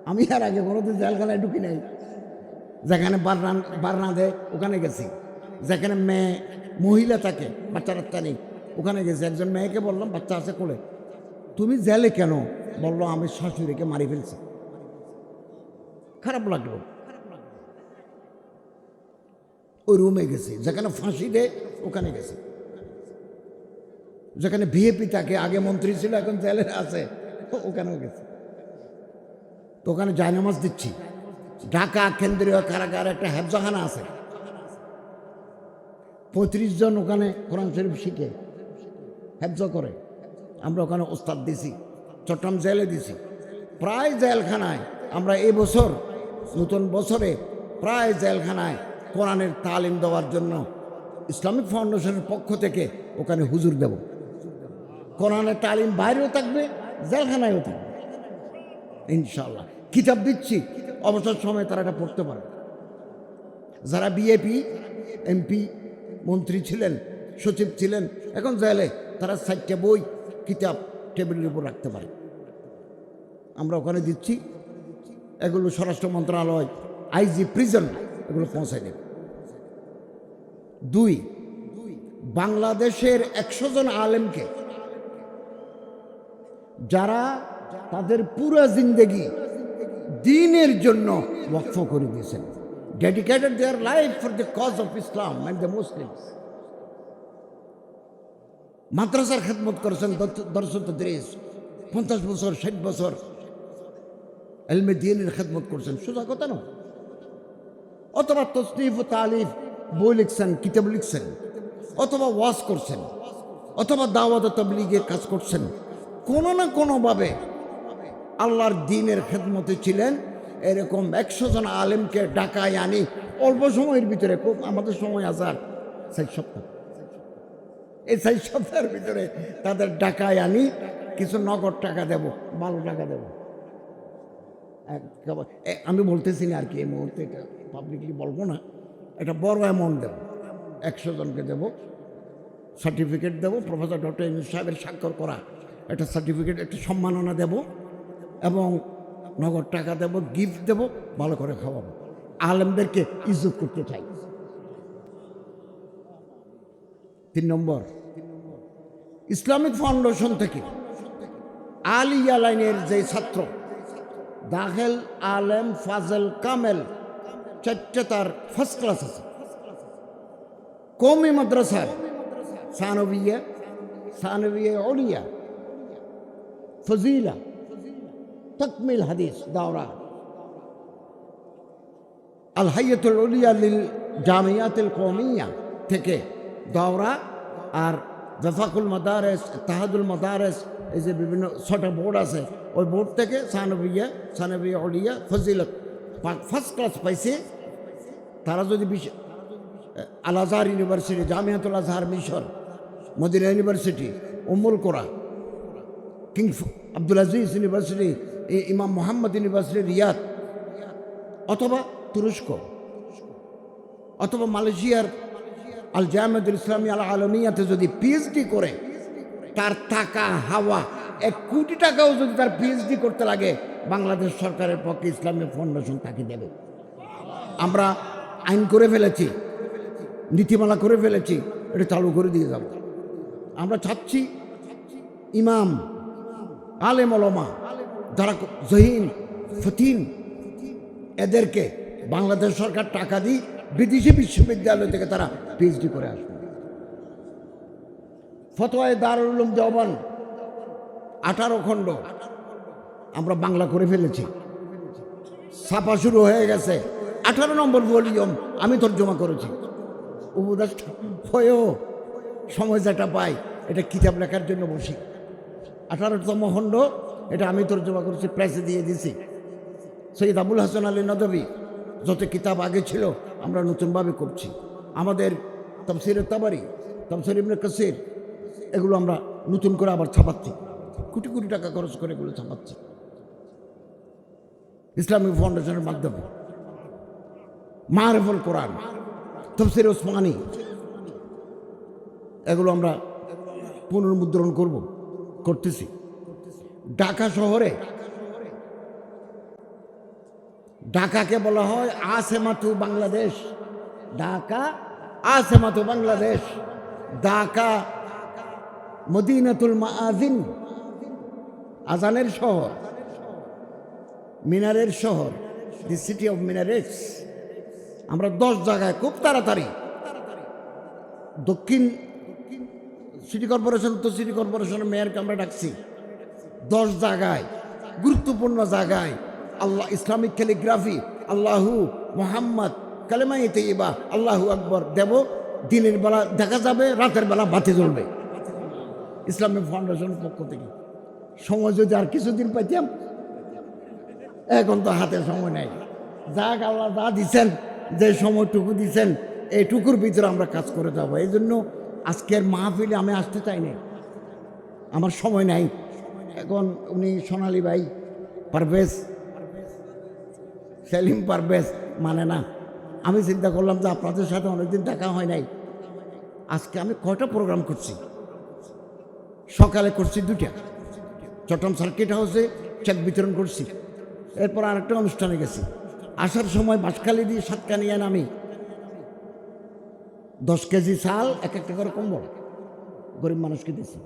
আমি, আর আগে কোনোদিন জেলখানায় ঢুকি নাই। যেখানে বারনা দেয় ওখানে গেছি, যেখানে মহিলা থাকে, বাচ্চা নেই, ওখানে গেছি। একজন মেয়েকে বললাম, বাচ্চা আছে কোলে, তুমি জেলে কেন? বললো, আমি শাশুড়িকে মারি ফেলছি। খারাপ লাগলো। ওই রুমে গেছি, যেখানে ফাঁসি দেয় ওখানে গেছি। যেখানে ভিএপি থাকে, আগে মন্ত্রী ছিল এখন জেলে আছে, ওখানেও গেছি। তো ওখানে জায়নামাজ দিচ্ছি। ঢাকা কেন্দ্রীয় কারাগারে একটা হেফজাখানা আছে, 35 জন ওখানে কোরআন শরীফ শিখে হেফজ করে। আমরা ওখানে ওস্তাদ দিছি, চট্টগ্রাম জেলে দিছি। প্রায় জেলখানায় আমরা এই বছর, নতুন বছরে প্রায় জেলখানায় কোরআনের তালিম দেওয়ার জন্য ইসলামিক ফাউন্ডেশনের পক্ষ থেকে ওখানে হুজুর দেব। কোরআনের তালিম বাইরেও থাকবে, জেলখানায়ও থাকবে ইনশাআল্লাহ। কিতাব দিচ্ছি, অবসর সময় তারা এটা পড়তে পারে। যারা বিএপি, এমপি, মন্ত্রী ছিলেন, সচিব ছিলেন, এখন জেলে, তারা 4টা বই, কিতাব টেবিলের উপর রাখতে পারে। আমরা ওখানে দিচ্ছি। এগুলো স্বরাষ্ট্র মন্ত্রণালয়, আইজি, প্রিজন, এগুলো পৌঁছায় দেবে। 2, বাংলাদেশের 100 জন আলেমকে, যারা তাদের পুরো জিন্দেগি দ্বীনের জন্য ওয়াকফ করে দিয়েছেন, dedicated their life for the cause of Islam and the Muslims. মাদ্রাসার খেদমত করেছেন, দরস তাদরিস, 50 বছর, 60 বছর ইলমে দ্বীনের খেদমত করছেন, সোজা কথা না। অথবা তসনিফ ও তালিফ, বই লিখছেন, কিতাব লিখছেন, অথবা ওয়াজ করছেন, অথবা দাওয়াত ও তাবলীগের কাজ করছেন। কোনো না কোনোভাবে আল্লাহর দ্বীনের খেদমতে ছিলেন, এরকম 100 জন আলেমকে ডাকায় আনি অল্প সময়ের ভিতরে, খুব আমাদের সময় আছে আর 4 সপ্তাহ, এই 4 সপ্তাহের ভিতরে তাদের ডাকায় আনি, কিছু নগদ টাকা দেব, ভালো টাকা দেব। আমি বলতেছি না আর কি, এই মুহূর্তে এটা পাবলিকলি বলবো না, একটা বড় অ্যামাউন্ট দেব, 100 জনকে দেব, সার্টিফিকেট দেব, প্রফেসর ডক্টর ইউনূস সাহেবের স্বাক্ষর করা একটা সার্টিফিকেট, একটা সম্মাননা দেব এবং নগদ টাকা দেব, গিফট দেব, ভালো করে খাওয়াবো। আলেমদেরকে ইজ্জত করতে চাই। 3 নম্বর, ইসলামিক ফাউন্ডেশন থেকে আলিয়া লাইনের যে ছাত্র দাখেল, আলেম, ফাজেল, কামেল 4টে তার ফার্স্ট ক্লাস আছে। কওমি মাদ্রাসার সানবিয়া উলিয়া, ফজিলা, তাকমিল হাদিস দাওরা, আল হাইয়াতুল উলিয়া লিল জামিয়াতুল কওমিয়া থেকে দাওরা, আর জাফাকুল মাদারেস, তাহাদুল মাদারেস, এই যে বিভিন্ন 6টা বোর্ড আছে, ওই বোর্ড থেকে সানবিয়া উলিয়া, ফজিলত ফার্স্ট ক্লাস পাইছে। তারা যদি আল আজহার ইউনিভার্সিটি, জামিয়াতুল আজহার মিশর, মদিনা ইউনিভার্সিটি, উম্মুল কোরা, কিং আব্দুল আজিজ ইউনিভার্সিটি, ইমাম মোহাম্মদ ইউনিভার্সিটি রিয়াদ, অথবা তুরস্ক, অথবা মালয়েশিয়ার আল জামিয়াতুল ইসলামী আল আলমিয়াতে যদি পিএইচডি করে, তার টাকা হাওয়া 1 কোটি টাকাও যদি তার পিএইচডি করতে লাগে, বাংলাদেশ সরকারের পক্ষে ইসলামিক ফাউন্ডেশন তাকে দেবে। আমরা আইন করে ফেলেছি, নীতিমালা করে ফেলেছি, এটা চালু করে দিয়ে যাব। আমরা চাচ্ছি ইমাম, আলেম ওলামা যারা জহিন, ফতিন, এদেরকে বাংলাদেশ সরকার টাকা দিই, বিদেশি বিশ্ববিদ্যালয় থেকে তারা পিএইচডি করে আসবে। ফতোয়ায়ে দারুল উলুম দেওবন্দ 18 খণ্ড আমরা বাংলা করে ফেলেছি, ছাপা শুরু হয়ে গেছে। 18 নম্বর ভলিউম আমি তর্জমা করেছি। উপদেষ্টা হয়েও সময় যেটা পাই, এটা কিতাব লেখার জন্য বসি। 18তম খণ্ড এটা আমি তর্জমা করেছি, প্রেসে দিয়ে দিছি। সৈয়দ আবুল হাসান আলী নদভী যত কিতাব আগে ছিল আমরা নতুনভাবে করছি। আমাদের তাফসিরে তাবারি, তাফসির ইবনে কাসির, এগুলো আমরা নতুন করে আবার ছাপাচ্ছি, কোটি কোটি টাকা খরচ করে এগুলো ছাপাচ্ছি ইসলামিক ফাউন্ডেশনের মাধ্যমে। মারিফুল কোরআন, তাফসির ওসমানী, এগুলো আমরা পুনর্মুদ্রণ করতেছি। ঢাকা শহরে, ঢাকাকে বলা হয় আসেমাতু বাংলাদেশ, ঢাকা আসেমাতু বাংলাদেশ, ঢাকা মদিনাতুল মুআযিন, আজানের শহর, মিনারের শহর, দি সিটি অফ মিনারেটস। আমরা 10 জায়গায় খুব তাড়াতাড়ি, দক্ষিণ সিটি কর্পোরেশন, তো সিটি কর্পোরেশনের মেয়রকে আমরা ডাকছি, 10 জায়গায় গুরুত্বপূর্ণ জায়গায় আল্লাহ ইসলামিক ক্যালিগ্রাফি, আল্লাহু মোহাম্মদ, কালেমায়ে তাইয়্যিবা, আল্লাহু আকবর দেব। দিনের বেলা দেখা যাবে, রাতের বেলা বাতি জ্বলবে ইসলামিক ফাউন্ডেশনের পক্ষ থেকে। সময় যদি আর কিছুদিন পাইতাম, এখন তো হাতে সময় নাই। যাক, আল্লাহ যা দিচ্ছেন, যে সময়টুকু দিচ্ছেন, এইটুকুর ভিতরে আমরা কাজ করে যাব। এই জন্য আজকের মাহফিলে আমি আসতে চাই না, আমার সময় নাই। এখন উনি সোনালী ভাই, পারভেজ, সেলিম পারভেজ মানে না। আমি চিন্তা করলাম যে আপনাদের সাথে অনেকদিন দেখা হয় নাই। আজকে আমি কয়টা প্রোগ্রাম করছি? সকালে করছি 2টা, চট্টগ্রাম সার্কিট হাউসে চেক বিতরণ করছি। এরপর আরেকটা অনুষ্ঠানে গেছি। আসার সময় বাঁশখালী দিয়ে সাতকানিয়া নামি 10 কেজি চাল, 1 একটা করে কম্বল গরিব মানুষকে দিয়েছি।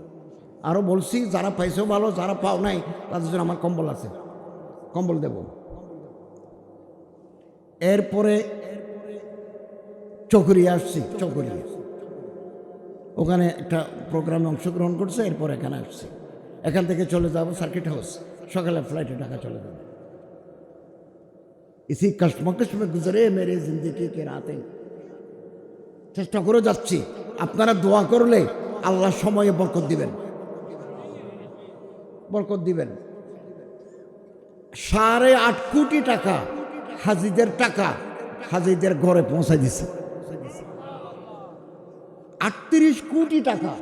আরও বলছি, যারা পাইছেও ভালো, যারা পাও নাই তাদের জন্য আমার কম্বল আছে, কম্বল দেব। এরপরে চকরিয়া আসছি, চকরিয়া ওখানে একটা প্রোগ্রামে অংশগ্রহণ করছে। এরপর এখানে আসছি, এখান থেকে চলে যাব সার্কিট হাউস, সকালে ফ্লাইটে ঢাকা চলে যাব। ইসি কশমকশ মে গুজরে মেরে জিন্দেগি কে রাতে। চেষ্টা করে যাচ্ছি, আপনারা দোয়া করলে আল্লাহ সময়ে বরকত দিবেন, বরকত দিবেন। 8.5 কোটি টাকা হাজিদের টাকা হাজিদের ঘরে পৌঁছাই দিছে। 38 কোটি টাকা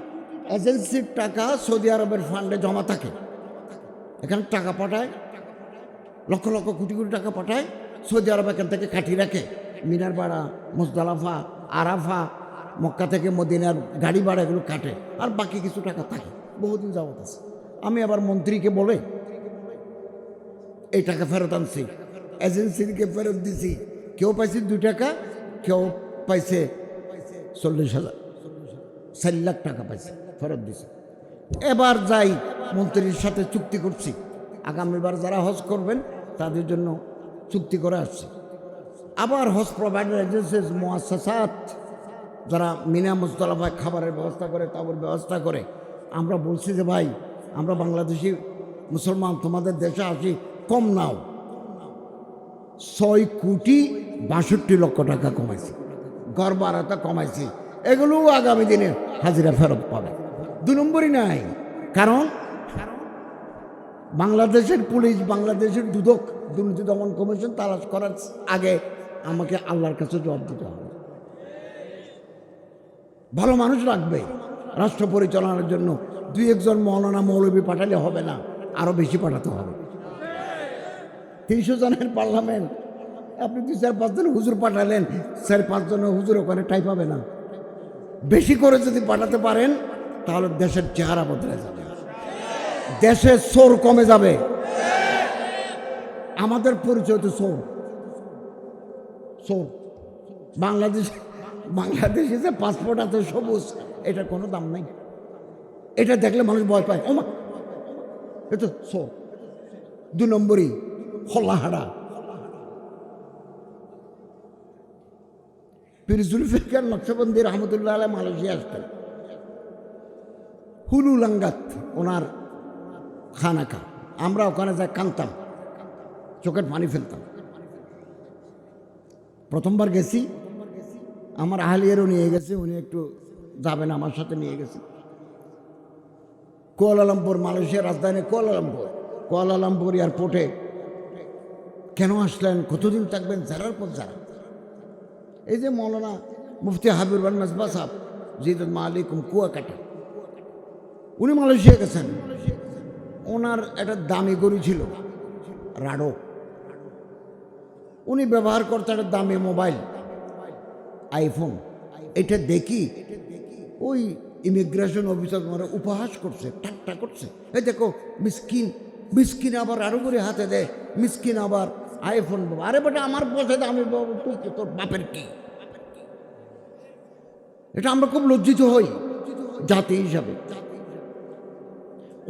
এজেন্সির টাকা সৌদি আরবের ফান্ডে জমা থাকে। এখানে টাকা পাঠায়, লক্ষ লক্ষ কোটি কোটি টাকা পাঠায়, সৌদি আরব এখান থেকে কাটিয়ে রাখে। মিনার ভাড়া, মুজদালাফা, আরাফা, মক্কা থেকে মদিনার গাড়ি ভাড়া এগুলো কাটে, আর বাকি কিছু টাকা থাকে। বহুদিন যাবত আছে। আমি আবার মন্ত্রীকে বলে এই টাকা ফেরত আনছি, এজেন্সিকে ফেরত দিছি। কেউ পাইছে 2 টাকা, কেউ পাইছে 40,000, 4 লাখ টাকা পাইছে, ফেরত দিছে। এবার যাই মন্ত্রীর সাথে চুক্তি করছি, আগামীবার যারা হজ করবেন তাদের জন্য চুক্তি করে আসছি। আবার হজ প্রোভাইডার এজেন্সিস, মুআসসাসাত যারা মিনা মুজদালিফায় খাবারের ব্যবস্থা করে, তাবুর ব্যবস্থা করে, আমরা বলছি যে ভাই আমরা বাংলাদেশি মুসলমান তোমাদের দেশে আসি, কম নাও। 6,62,00,000 টাকা কমাইছি, ঘর ভাড়াটা কমাইছি। এগুলো আগামী দিনে হাজিরা ফেরত পাবে। 2 নম্বরই নাই, কারণ বাংলাদেশের পুলিশ, বাংলাদেশের দুদক, দুর্নীতি দমন কমিশন তালাশ করার আগে আমাকে আল্লাহর কাছে জবাব দিতে হবে। ভালো মানুষ রাখবে রাষ্ট্র পরিচালনার জন্য। 2-1 জন মৌলানা মৌলবী পাঠালে হবে না, আরো বেশি পাঠাতে হবে। 300 জনের পার্লামেন্ট, আপনি 2-4-5 জন হুজুর পাঠালেন, 4-5 জনের হুজুর ওখানে ঠাঁই পাবে না। বেশি করে যদি পাঠাতে পারেন তাহলে দেশের চেহারা বদলে যাবে, দেশে চোর কমে যাবে। আমাদের পরিচয় তো চোর। বাংলাদেশে যে পাসপোর্ট আছে সবুজ, এটার কোনো দাম নেই। এটা দেখলে মানুষ ভয় পায়, ওমা এ তো চোর। 2 নম্বরই হল্লাহাড়া। পীর জুলফিকার নকশবন্দি রহমতুল্লাহ আলাইহি মালয়েশিয়া আসতেন। হুলু লাঙ্গাত ওনার খানাকা, আমরা ওখানে যাই কানতাম, চোখের পানি ফেলতাম। প্রথমবার গেছি, আমার আহলিয়ারও নিয়ে গেছে, উনি একটু যাবেন আমার সাথে, নিয়ে গেছি। কুয়ালালামপুর, মালয়েশিয়ার রাজধানী কুয়ালালামপুর এয়ারপোর্টে কেন আসলেন, কতদিন থাকবেন, যারার পর যারা। এই যে মৌলানা মুফতি হাবিবুর রহমান নাজবা সাহেব জিদুল মালিকুম কুয়াকাটা, উনি মালয়েশিয়া গেছেন। ওনার একটা দামি গরু ছিল রাডো, উনি ব্যবহার করতে একটা দামি মোবাইল আইফোন। এটা দেখি ওই ইমিগ্রেশন অফিসার উপহাস করছে, ঠাট্টা করছে। এই দেখো মিসকিন, মিসকিন আবার আরো করে হাতে দেয়, মিসকিন আবার আইফোন। আরে বেটা আমার পয়সা আমি তোর বাপের কি? এটা আমরা খুব লজ্জিত হই জাতি হিসাবে।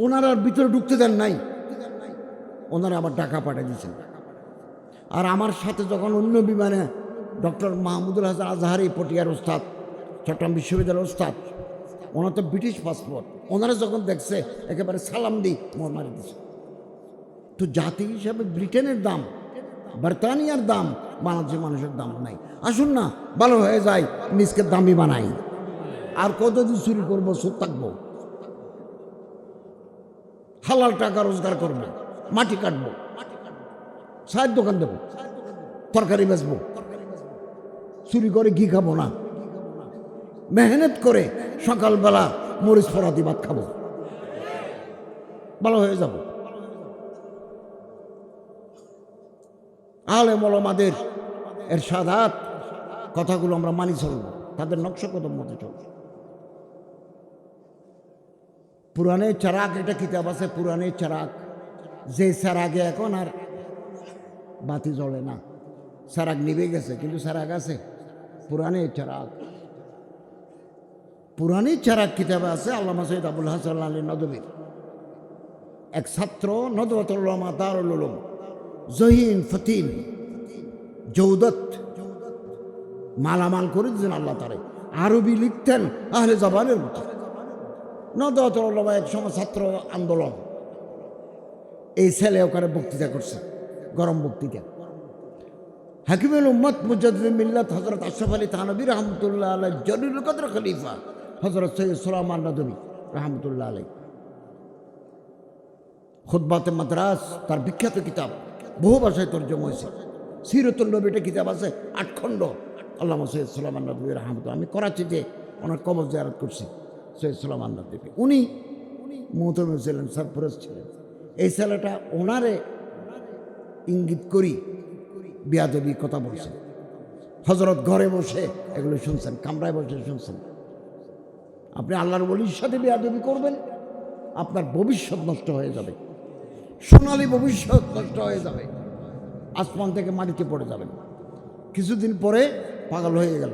ওনারা আর ভিতরে ঢুকতে দেন নাই, ওনারা আবার টাকা পাঠিয়ে দিয়েছেন। আর আমার সাথে যখন অন্য বিমানে ডক্টর মাহমুদুল হাসান আজহারি, পটিয়ার ওস্তাদ, চট্টগ্রাম বিশ্ববিদ্যালয়ের ওস্তাদ, ওনার তো ব্রিটিশ পাসপোর্ট, ওনারা যখন দেখছে একেবারে সালাম দিই মোর মারি দিচ্ছে। তো জাতি হিসাবে ব্রিটেনের দাম, ব্রিটানিয়ার দাম, বাংলাদেশের মানুষের দাম নাই। আসুন না ভালো হয়ে যায়, নিজকে দামি বানাই। আর কতদিন চুরি করবো, সুদ থাকবো, হালাল টাকা রোজগার করবো, মাটি কাটবো, চায়ের দোকান দেবো, তরকারি বেচবো, চুরি করে ঘি খাবো না, মেহনত করে সকালবেলা মরিচ ফরাতি ভাত খাবো, ভালো হয়ে যাব। আলেম ওলামাদের ইরশাদাত কথাগুলো আমরা মানি চলবো, তাদের নকশা কদম মতো চলবো। পুরানে চারাক, এটা কিতাব আছে, পুরানে চারাক, যে চারাগে এখন আর বাতি জ্বলে না, চারাক নিভে গেছে, কিন্তু চারাক আছে। পুরানে চারাক, পুরানি চারাক কিতাবে আছে আল্লামা সৈয়দ আবুল হাসান আলী নদভীর এক ছাত্র, নদওয়াতুল উলামা দারুল উলুম, জহিন ফতিন জৌদত মালামাল করে দিয়েছেন আল্লাহ তারে। আরবি লিখতেন আহলে জবানের মতো। নদওয়াতুল উলামা এক সময় ছাত্র আন্দোলন, এই ছেলে ওখানে বক্তৃতা করছে, গরম বক্তৃতা। হাকিমুল উম্মত মুজাদ্দিদুল মিল্লাত হযরত আশরাফ আলী থানভী রাহমাতুল্লাহ আলাইহি, জলিলুল কদর খলিফা হযরত সৈয়দ সুলাইমান নদভী রাহমাতুল্লাহ আলাইহি, খুতবাতে মাদ্রাস তার বিখ্যাত কিতাব, বহু ভাষায় তর্জমা হয়েছে। সিরতুল নবীটা কিতাব আছে 8 খণ্ড। আল্লামা সৈয়দ সুলাইমান নদভী রাহমাতুল্লাহ, আমি করাচিতে ওনার কবর জিয়ারত করছি। সৈয়দ সুলাইমান নদভী উনি মুহতামিম ছিলেন, সরফরোজ ছিলেন। এই ছেলেটা ওনারে ইঙ্গিত করি বেয়াদবি কথা বলছে। হযরত ঘরে বসে এগুলো শুনছেন, কামরায় বসে শুনছেন। আপনি আল্লাহর ওলির সাথে বেয়াদবি করবেন, আপনার ভবিষ্যৎ নষ্ট হয়ে যাবে, সোনালী ভবিষ্যৎ নষ্ট হয়ে যাবে, আসমান থেকে মাটিতে পড়ে যাবেন। কিছুদিন পরে পাগল হয়ে গেল,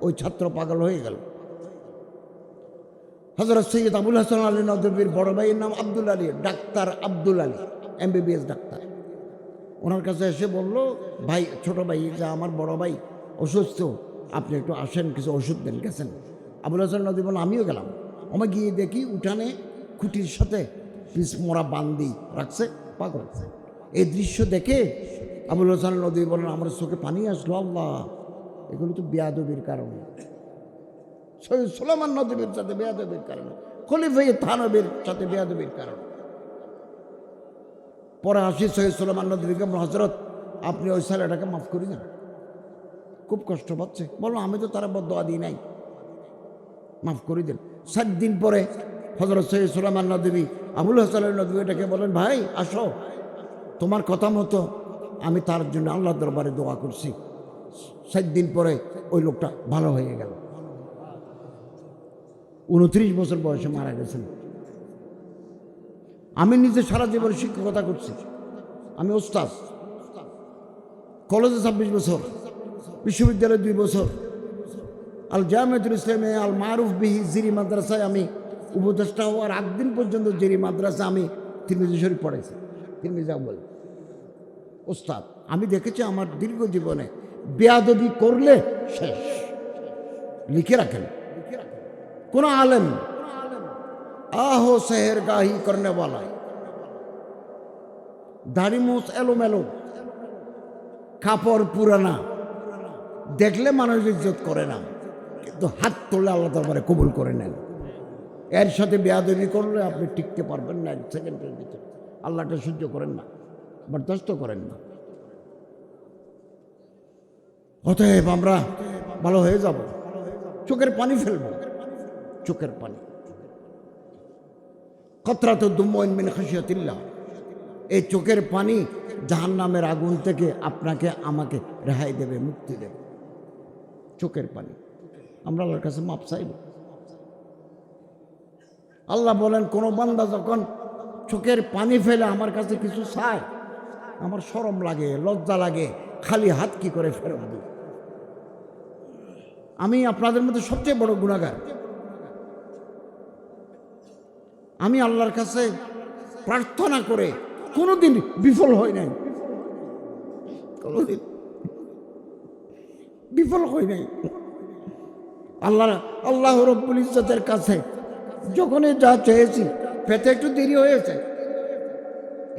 ওই ছাত্র পাগল হয়ে গেল। হযরত সৈয়দ আবুল হাসান আলী নদভীর বড় ভাইয়ের নাম আব্দুল আলী, ডাক্তার আব্দুল আলী, MBBS ডাক্তার। ওনার কাছে এসে বলল, ভাই, ছোট ভাই, যে আমার বড় ভাই অসুস্থ, আপনি একটু আসেন, কিছু ওষুধ দেন। গেছেন। আবুল হাসান নদী বলল, আমিও গেলাম। আমি গিয়ে দেখি উঠানে খুঁটির সাথে পিস মোড়া বান্দি রাখছে, পাগল। এই দৃশ্য দেখে আবুল হাসান নদী বলেন, আমার চোখে পানি আসলো। আল্লাহ, এগুলো তো বেয়াদবির কারণে, সৈয়দ সুলাইমান নদভীর সাথে বেয়াদবির কারণে, খলিফায়ে থানবীর সাথে বেয়াদবির কারণে। পরে আসি সৈয়দ সুলাইমান নদভীকে, হযরত আপনি ওই ছেলেটাকে মাফ করি না, খুব কষ্ট পাচ্ছে। বললো, আমি তো তারা বদদোয়া দিই নাই, মাফ করে দেন। 7 দিন পরে হযরত সৈয়দ সুলাইমান নদভী আবুল হাসান নদভীটাকে বলেন, ভাই আসো, তোমার কথা মতো আমি তার জন্য আল্লাহর দরবারে দোয়া করছি। 7 দিন পরে ওই লোকটা ভালো হয়ে গেল। 29 বছর বয়সে মারা গেছেন। আমি নিজে সারা জীবন শিক্ষকতা করছি, আমি ওস্তাদ। কলেজে 26 বছর, বিশ্ববিদ্যালয়ে 2 বছর, আল জামিয়াতুল ইসলামে আল মারুফ বিহি জিরি মাদ্রাসায় আমি উপদেষ্টা হওয়ার 8 দিন পর্যন্ত জিরি মাদ্রাসা আমি তিরমিজি শরীফ পড়েছি। তিরমিজি আউয়াল ওস্তাদ। আমি দেখেছি আমার দীর্ঘ জীবনে বেয়াদবি করলে শেষ। লিখে রাখেন, কোন আলেম আহো শহর গাহি করনে वाला, দাড়ি মোছ এলোমেলো, কাপড় পুরানা, দেখলে মানুষ ইজ্জত করে না, কিন্তু হাত তুললে আল্লাহ দরবারে কবুল করে নেন। এর সাথে বেয়াদবি করলে আপনি টিকতে পারবেন না 1 সেকেন্ডের ভিতরে। আল্লাহটা সহ্য করেন না, বরদাস্ত করেন না। অতএব আমরা ভালো হয়ে যাব, চোখের পানি ফেলবো, চোখের পানি। কতরাতু দুমউন মিন খাশিয়াতিল্লাহ, এই চোখের পানি জাহান্নামের আগুন থেকে আপনাকে আমাকে রেহাই দেবে, মুক্তি দেবে। চোখের পানি, আমরা আল্লাহর কাছে মাপ চাইব। আল্লাহ বলেন, কোন বান্দা যখন চোখের পানি ফেলে আমার কাছে কিছু চায়, আমার শরম লাগে, লজ্জা লাগে, খালি হাত কি করে ফেরত দিই। আমি আপনাদের মধ্যে সবচেয়ে বড় গুনাহগার। আমি আল্লাহর কাছে প্রার্থনা করে কোনোদিন বিফল হই নাই, কোনোদিন বিফল হই নাই। আল্লাহ রব্বুল ইজ্জতের কাছে যখনই যা চেয়েছি পেতে একটু দেরি হয়েছে।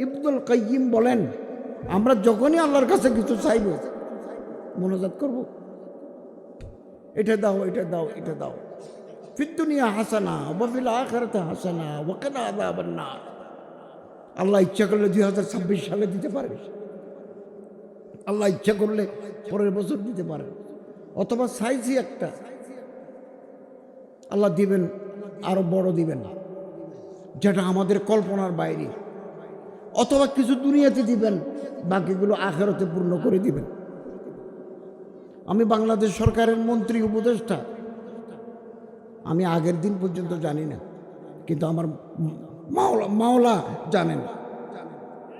ইবনুল কাইয়িম বলেন, আমরা যখনই আল্লাহর কাছে কিছু চাইব, মোনাজাত করব, এটা দাও, এটা দাও, এটা দাও। ফিদ দুনিয়া হাসানা ওয়া ফিল আখিরাতি হাসানা ওয়া কিনা আযাবান নার। আল্লাহ ইচ্ছা করলে 2026 সালে দিতে পারে, আল্লাহ ইচ্ছা করলে পরের বছর দিতে পারে, অথবা চাইছি একটা, আল্লাহ দিবেন, আরো বড় দিবেন, যেটা আমাদের কল্পনার বাইরে, অথবা কিছু দুনিয়াতে দিবেন, বাকিগুলো আখিরাতে পূর্ণ করে দিবেন। আমি বাংলাদেশ সরকারের মন্ত্রী উপদেষ্টা, আমি আগের দিন পর্যন্ত জানি না, কিন্তু আমার মাওলা জানেন।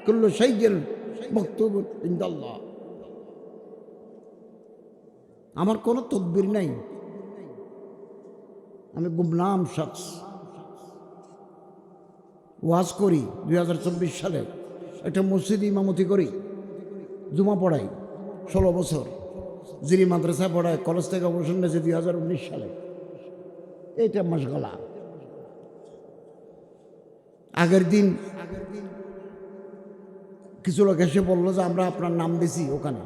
কুল্লু শাইইন মাকতুবুন ইনদাল্লাহ। আমার কোনো তদবির নাই, আমি গুমনাম শখস। ওয়াজ করি 2024 সালে, একটা মসজিদ ইমামতি করি, জুমা পড়াই 16 বছর, জিরি মাদ্রাসায় পড়াই, কলেজ থেকে অবসর নিয়েছে 2019 সালে। এইটা মাশগালা। আগের দিন কিছু লোক এসে বললো যে আমরা আপনার নাম দিছি, ওখানে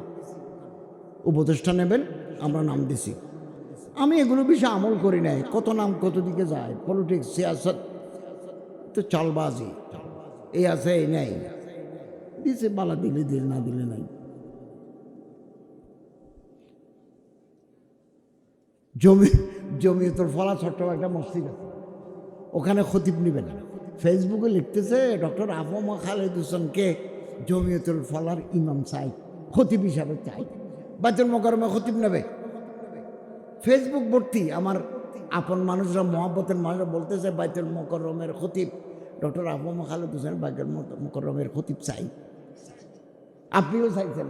উপদেষ্টা নেবেন, আমরা নাম দিছি। আমি এগুলো বিষয়ে আমল করি নাই। কত নাম কত দিকে যায়, পলিটিক্স, সিয়াসত তো চালবাজি, এই আছে এই নেই, দিছে, বালা দিলে দিল, না দিলে নাই। জমিয়তুল ফলাহ ছোট্ট একটা মসজিদ আছে, ওখানে খতিব নেবেন। ফেসবুকে লিখতেছে ডক্টর আফমা খালেদ হোসেনকে জমিয়তুল ফলাহর ইমাম চাই, খতিব হিসাবে চাই। বাইতুল মোকাররমে খতিব নেবে। ফেসবুক ভর্তি আমার আপন মানুষরা, মহাব্বতের মানুষরা বলতেছে বাইতুল মোকাররমের খতিব ডক্টর আফমা খালেদ হোসেন বাইতুল মোকাররমের খতিব চাই। আপনিও চাইছেন,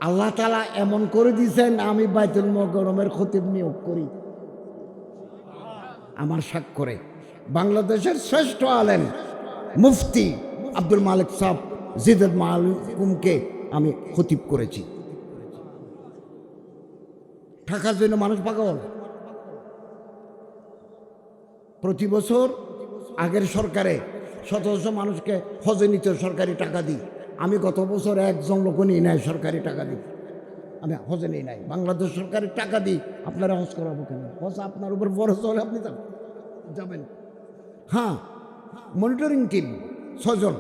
আল্লাহ তাআলা এমন করে দিয়েছেন আমি বাইতুল মোকাররমের খতিব নিয়োগ করি। আমার স্বাক্ষরে বাংলাদেশের শ্রেষ্ঠ আলেম মুফতি আব্দুল মালিক সাহেব জিদুল মাহকুমকে আমি খতিব করেছি। টাকার জন্য মানুষ পাগল। প্রতি বছর আগের সরকারে 1700 মানুষকে হজে নিত সরকারি টাকা দিই। আমি গত বছর একজন লোক নিই নাই সরকারি টাকা দিই, আমি হজে নিই নাই। বাংলাদেশ সরকারের টাকা দিই, আপনারা হজ করাবো কেন? হজ আপনার উপর ফরজ হলে আপনি যাবেন। হ্যাঁ, মনিটরিং টিম 6 জন,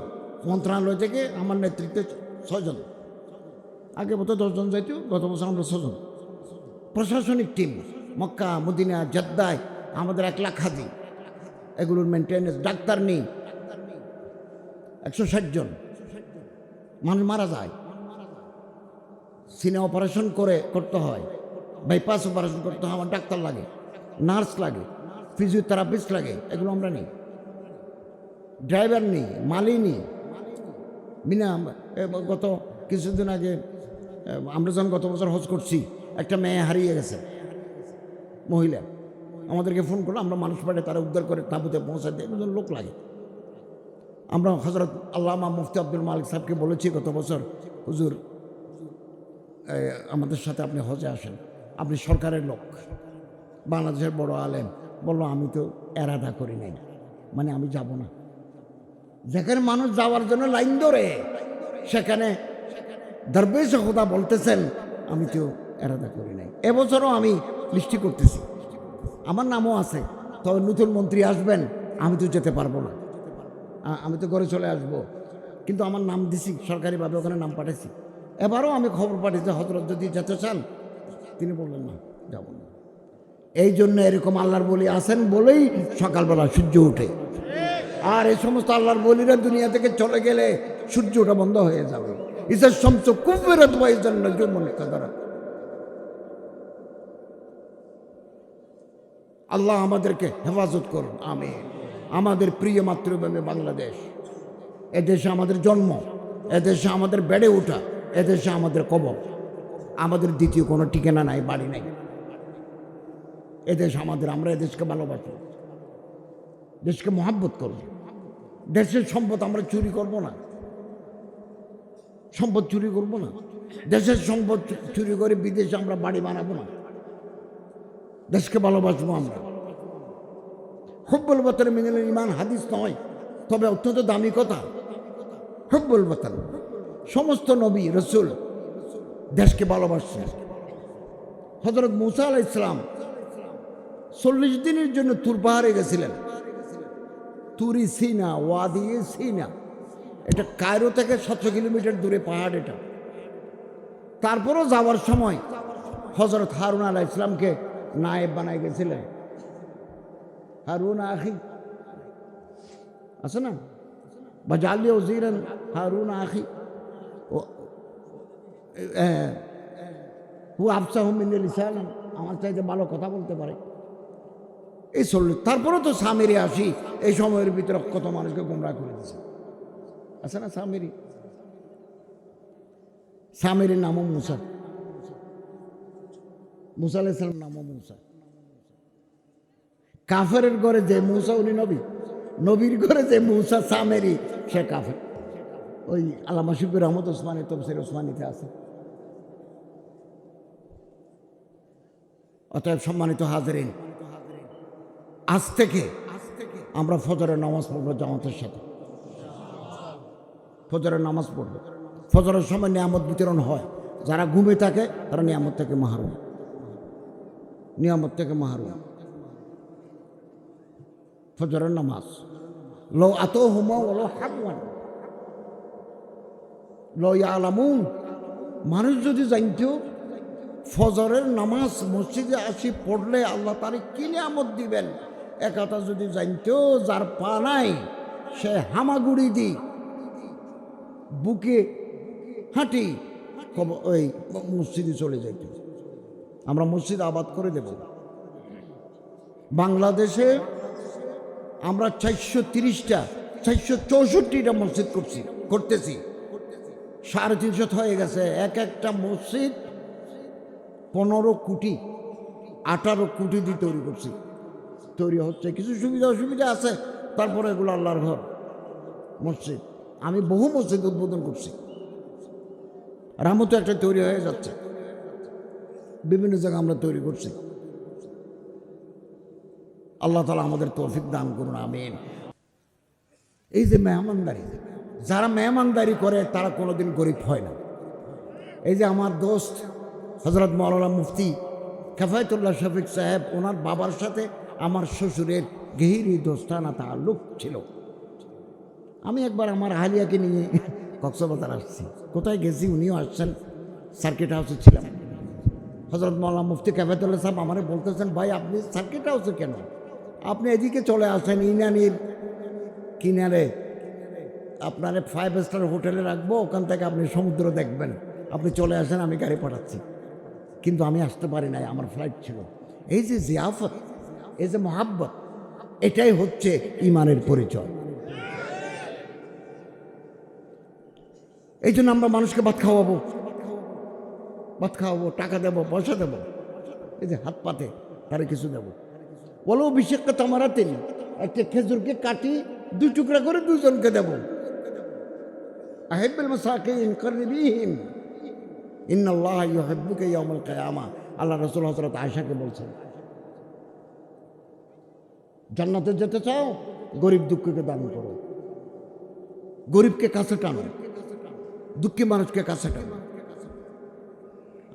মন্ত্রণালয় থেকে আমার নেতৃত্বে 6 জন। আগে বছর 10 জন যাইত, গত বছর আমরা 6 জন। প্রশাসনিক টিম মক্কা, মদিনা, জেদ্দায় আমাদের 1 লাখ হাজি, এগুলোর মেনটেন্যান্স। ডাক্তার নেই 160 জন। মানুষ মারা যায়, সিনে অপারেশন করতে হয়, বাইপাস অপারেশন করতে হয়, আমার ডাক্তার লাগে, নার্স লাগে, ফিজিওথেরাপিস্ট লাগে, এগুলো আমরা নেই। ড্রাইভার নেই, মালি নেই, বিনা। গত কিছুদিন আগে আমরা যখন গত বছর হজ করছি, একটা মেয়ে হারিয়ে গেছে, মহিলা। আমাদেরকে ফোন করলো, আমরা মানুষ পাঠিয়ে তারা উদ্ধার করে তাঁবুতে পৌঁছায় দেয়, একজন লোক লাগে। আমরা হযরত আল্লামা মুফতি আব্দুল মালিক সাহেবকে বলেছি গত বছর, হুজুর আমাদের সাথে আপনি হজে আসেন, আপনি সরকারের লোক, বাংলাদেশের বড় আলেম। বললো আমি তো এরাদা করি নাই, মানে আমি যাব না। যেখানে মানুষ যাওয়ার জন্য লাইন ধরে, সেখানে দরবেশ খোদা বলতেছেন আমি তো এরাদা করি নাই। এবছরও আমি লিস্টি করতেছি, আমার নামও আছে, তবে নতুন মন্ত্রী আসবেন, আমি তো যেতে পারবো না, আমি তো ঘরে চলে আসব। কিন্তু আমার নাম দিছি সরকারিভাবে, ওখানে নাম পাঠাইছি। এবারও আমি খবর পাঠিয়েছি, হযরত যদি যেতে চান। তিনি বললেন না, যাব না। এই জন্য এরকম আল্লাহর বলি আছেন বলেই সকালবেলা সূর্য ওঠে। আর এই সমস্ত আল্লাহর বলিরা দুনিয়া থেকে চলে গেলে সূর্য ওঠা বন্ধ হয়ে যাবে। ইসের সমস্ত কুফেরত ওয়াইজ নজুমুন কাদারা। আল্লাহ আমাদেরকে হেফাজত করুন, আমিন। আমাদের প্রিয় মাতৃভূমি বাংলাদেশ, এদেশে আমাদের জন্ম, এদেশে আমাদের বেড়ে ওঠা, এদেশে আমাদের কবর, আমাদের দ্বিতীয় কোনো ঠিকানা নাই, বাড়ি নাই। এদেশ আমাদের, আমরা এদেশকে ভালোবাসি, দেশকে মহাব্বত করব। দেশের সম্পদ আমরা চুরি করব না, সম্পদ চুরি করব না। দেশের সম্পদ চুরি করে বিদেশে আমরা বাড়ি বানাবো না, দেশকে ভালোবাসবো আমরা। হুব্বুল ওয়াতান মিনাল ঈমান হাদিস নয়, তবে অত্যন্ত দামি কথা। হুব্বুল ওয়াতান, সমস্ত নবী রাসূল দেশকে ভালোবাসছেন। হযরত মূসা আলাইহিস সালাম 40 দিনের জন্য তুর পাহাড়ে গেছিলেন। তুরি সিনা, ওয়াদি সিনা, এটা কায়রো থেকে 700 কিলোমিটার দূরে পাহাড় এটা। তারপরও যাওয়ার সময় হযরত হারুন আলাইহিস সালামকে নায়েব বানায় গেছিলেন। হারুন আখি আছে না, বাজালি ওজিরান হারুন আখি, হু আফসাহু মিনাল লিসান, আমার চাইতে ভালো কথা বলতে পারে। এই চলল। তারপরে তো সামিরি আসি, এই সময়ের ভিতরে কত মানুষকে গোমরাহ করে দিয়েছে, আছে না সামিরি? সামিরির নামও মুসা, মুসা আলাইহিস সালাম নামও মুসা। কাফেরের ঘরে যে মুসা উনি নবী, নবীর ঘরে যে মুসা সামেরি সে কাফের। ওই আল্লামা শিবকুর রহমত ওসমানী তফসির ওসমানীতে আছে। অতএব সম্মানিত হাজরিন, আজ থেকে আমরা ফজরের নামাজ পড়বো জামাতের সাথে। ফজরের নামাজ পড়বো। ফজরের সময় নিয়ামত বিতরণ হয়, যারা ঘুমে থাকে তারা নিয়ামত থেকে মাহরুম, নিয়ামত থেকে মাহরুম। ফজরের নামাজ লো আতো হুমা ওলো হাকওয়ান, লায়ালামুন, মানুষ যদি জানতো ফজরের নামাজ মসজিদে আসি পড়লে আল্লাহ তারে কি নিয়ামত দিবেন, একথা যদি জানতো, যার পা নাই সে হামাগুড়ি দি বুকে হাঁটি ওই মসজিদে চলে যাইত। আমরা মসজিদ আবাদ করে দেব। বাংলাদেশে আমরা 430টা 464টা মসজিদ করতেছি, 350 হয়ে গেছে। এক একটা মসজিদ 15 কোটি 18 কোটি দিয়ে তৈরি করছি, তৈরি হচ্ছে। কিছু সুবিধা অসুবিধা আছে, তারপরে এগুলো আল্লাহর ঘর মসজিদ। আমি বহু মসজিদ উদ্বোধন করছি, রামতো একটা তৈরি হয়ে যাচ্ছে, বিভিন্ন জায়গায় আমরা তৈরি করছি। আল্লাহ তাআলা আমাদের তৌফিক দান করুন, আমিন। এই যে মেহমানদারি, যারা মেহমানদারি করে তারা কোনোদিন গরিব হয় না। এই যে আমার দোস্ত হযরত মাওলানা মুফতি কিফায়াতুল্লাহ শফিক সাহেব, ওনার বাবার সাথে আমার শ্বশুরের গহীর দোস্তানা তাআল্লুক ছিল। আমি একবার আমার আহলিয়াকে নিয়ে কক্সবাজার আসছি, কোথায় গেছি উনিও আসছেন, সার্কিট হাউসে ছিলাম। হযরত মাওলানা মুফতি কিফায়াতুল্লাহ সাহেব আমারে বলতেছেন, ভাই আপনি সার্কিট হাউসে কেন, আপনি এদিকে চলে আসেন, ইনানির কিনারে আপনারে 5 স্টার হোটেলে রাখবো, ওখান থেকে আপনি সমুদ্র দেখবেন, আপনি চলে আসেন, আমি গাড়ি পাঠাচ্ছি। কিন্তু আমি আসতে পারি নাই, আমার ফ্লাইট ছিল। এই যে জিয়াফত, এই যে মহাব্বত, এটাই হচ্ছে ইমানের পরিচয়। এই জন্য আমরা মানুষকে ভাত খাওয়াবো, টাকা দেবো, পয়সা দেবো, এই যে হাত পাতে তারে কিছু দেবো। বলো বিশেষকে তোমারা তেল, একটা খেজুরকে কাটি 2 টুকরা করে 2 জনকে দেবো। আহিব্বুল মাসাকিন কাররিবিহিম ইন্নাল্লাহা ইউহিব্বুকা ইয়াওমাল কিয়ামাহ। আল্লাহ রাসূল হযরত আয়েশাকে বলছেন, জান্নাতে যেতে চাও, গরিব দুঃখীকে দান করো, গরিবকে কাছে টানো, দুঃখী মানুষকে কাছে টানো।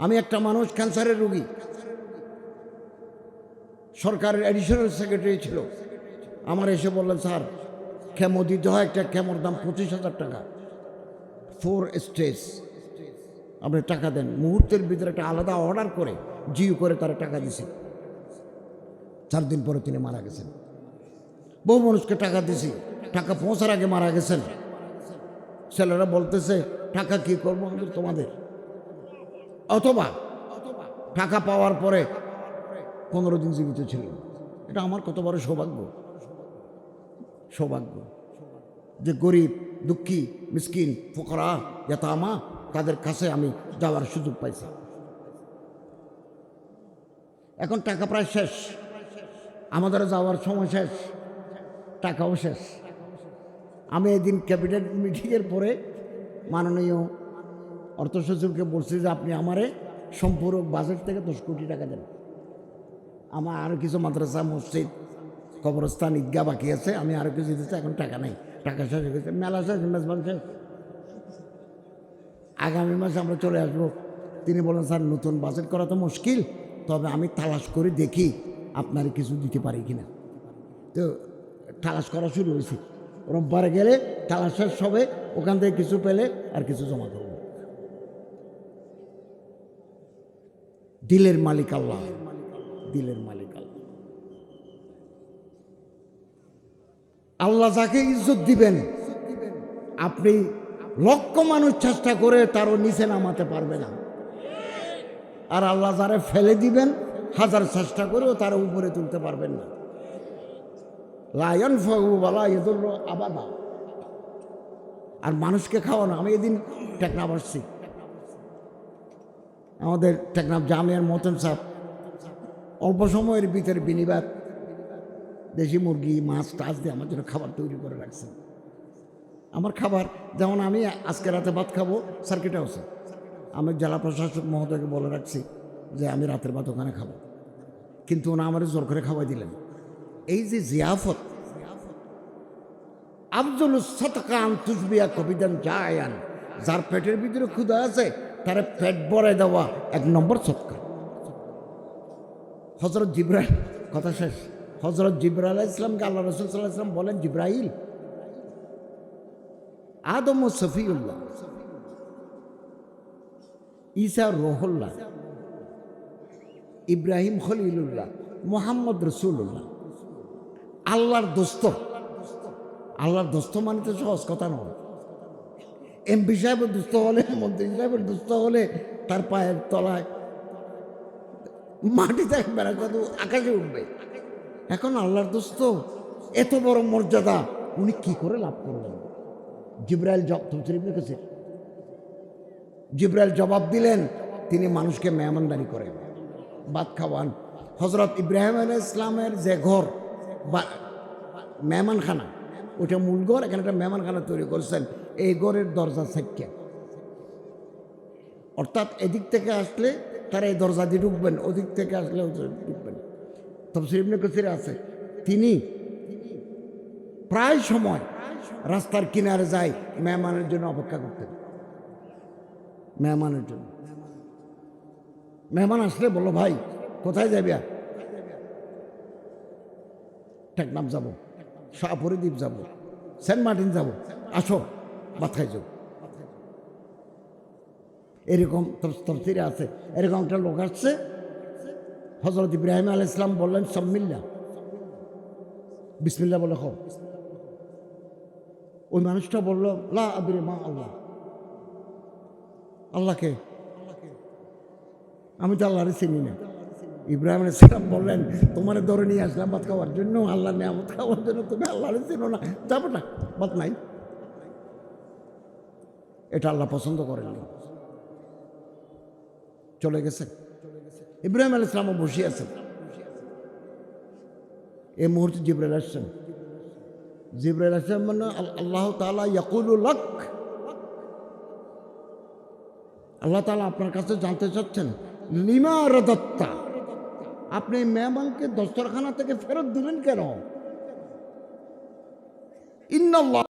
আমি একটা মানুষ, ক্যান্সারের রোগী, সরকারের অ্যাডিশনাল সেক্রেটারি ছিল, আমার এসে বললেন, স্যার কেমো দিতে হয়, একটা কেমোর দাম 25,000 টাকা, 4 স্টেজ, আপনি টাকা দেন। মুহূর্তের ভিতরে একটা আলাদা অর্ডার করে জিও করে তারা টাকা দিছি। 4 দিন পরে তিনি মারা গেছেন। বহু মানুষকে টাকা দিছি, টাকা পৌঁছার আগে মারা গেছেন। ছেলেরা বলতেছে, টাকা কি করবো তোমাদের, অথবা টাকা পাওয়ার পরে 15 দিন জীবিত ছিল। এটা আমার কত বড় সৌভাগ্য যে গরিব দুঃখী মিসকিন ফুকরা ইয়াতামা তাদের কাছে আমি যাওয়ার সুযোগ পাইছি। এখন টাকা প্রায় শেষ, আমাদের যাওয়ার সময় শেষ, টাকাও শেষ। আমি এদিন ক্যাবিনেট মিটিংয়ের পরে মাননীয় অর্থ সচিবকে বলছি যে আপনি আমারে সম্পূরক বাজেট থেকে 10 কোটি টাকা দেন। আমার আরও কিছু মাদ্রাসা, মসজিদ, কবরস্থান, ঈদগাহ বাকি আছে, আমি আরও কিছু দিতে, এখন টাকা নেই, টাকা শেষ হয়ে গেছে, মেলা শেষ, মেজবান শেষ, আগামী মাসে আমরা চলে আসবো। তিনি বলেন, স্যার নতুন বাজেট করা তো মুশকিল, তবে আমি তালাশ করে দেখি আপনার কিছু দিতে পারি কিনা। তো তালাশ করা শুরু হয়েছে, রোববারে গেলে তালাশ শেষ হবে, ওখান থেকে কিছু পেলে আর কিছু জমা করব। দিলের মালিক আল্লাহ, দিলের মালিক আল্লাহ। আল্লাহ যাকে ইজ্জত দিবেন, আপনি লক্ষ মানুষ চেষ্টা করে তারও নিচে নামাতে পারবে না। আর আল্লাহ যারা ফেলে দিবেন, 1000 চেষ্টা করেও তারা উপরে তুলতে পারবেন না। লা ইয়ানফাউ ওয়ালা ইয়াদুররু আবাদা। আর মানুষকে খাওয়ানো, আমি এদিন টেকনাফ আসছি, আমাদের টেকনাফ জামিয়ার মতন সাহেব অল্প সময়ের ভিতরে বিনিবাদ দেশি মুরগি, মাছ টাছ দিয়ে আমার জন্য খাবার তৈরি করে রাখছেন। আমার খাবার যেমন আমি আজকে রাতে ভাত খাবো সার্কিট হাউসে, আমি জেলা প্রশাসক মহোদয়কে বলে রাখছি যে আমি রাতের ভাত ওখানে খাবো, কিন্তু ওনা আমার জোর করে খাওয়াই দিলেন। এই যে জিয়াফত, আফজল সাতকান তুসবিয়া কবিদান জায়ান, যার পেটের ভিতরে ক্ষুধা আছে তার পেট ভরে দেওয়া 1 নম্বর সৎকার। হযরত জিবরাইল, কথা শেষ, হযরত জিবরাইল আলাইহিস সালামকে আল্লাহ রাসূল সাল্লাল্লাহু আলাইহি ওয়াসাল্লাম বলেন, জিবরাইল, আদম ও সফিউল্লাহ, ঈসা রুহুল্লাহ, ইব্রাহিম খলিলুল্লাহ, মুহাম্মদ রসুল্লাহ, আল্লাহর দোস্ত। আল্লাহর দোস্ত মানে তো সহজ কথা নয়। এমপি সাহেবের দুস্থ হলে, মন্ত্রী সাহেবের দুস্থ হলে তার পায়ের তলায় মাটি থাকবে না, কিন্তু আকাশে উঠবে। এখন আল্লাহর দোস্ত এত বড় মর্যাদা উনি কি করে লাভ করবেন? জিব্রাইল জবাব দিলেন, তিনি মানুষকে মেহমানদারি করেন, ভাত খাওয়ান। হজরত ইব্রাহিম আলাইহিস ইসলামের যে ঘর বা মেহমানখানা, ওটা মূল ঘর, এখানে একটা মেহমানখানা তৈরি করেছেন। এই ঘরের দরজা সাইটটা, অর্থাৎ এদিক থেকে আসলে তারা এই দরজা দিয়ে ঢুকবেন, ওদিক থেকে আসলে ঢুকবেন। তাফসীর ইবনে কাসিরে আছে, তিনি প্রায় সময় রাস্তার কিনারে যায় মেহমানের জন্য অপেক্ষা করতেন। মেহমানের জন্য, মেহমান আসলে বললো, ভাই কোথায় যাবি? আর টেকনাফ যাব, শাহপুরীদ্বীপ যাব, সেন্ট মার্টিন যাব, আসো ভাত খাই যাও। এরকম তফসিরে আছে। এরকম একটা লোক আসছে, হজরত ইব্রাহিম আলাইহিস সালাম বললেন সাম্মিল্লাহ, বিসমিল্লাহ বলে খাও। ওই মানুষটা বলল, লা আদরি মা আল্লাহ, আল্লাহকে আমি তো আল্লাহরে চিনি না। ইব্রাহিম আলাইহিস সালাম বললেন, তোমার ধরে নিয়ে আসলাম ভাত খাওয়ার জন্য, আল্লাহ নিয়ামত খাওয়ার জন্য, তুমি আল্লাহরে চিনো না, যাবো না, ভাত নাই। এটা আল্লাহ পছন্দ করেননি, চলে গেছে। ইব্রাহিম আলাইহিস সালামও বসে আছেন। এই মুহূর্তে জিবরাইল আসছেন। জিবরাইল আসছেন মানে আল্লাহ তাআলা ইয়াকুলু লাক, আল্লাহ তাআলা আপনার কাছে জানতে চাচ্ছেন, লিমা রাদাত্তা, আপনি মেহমানকে দস্তরখানা থেকে ফেরত দিলেন কেন? ইন্নাল্লাহ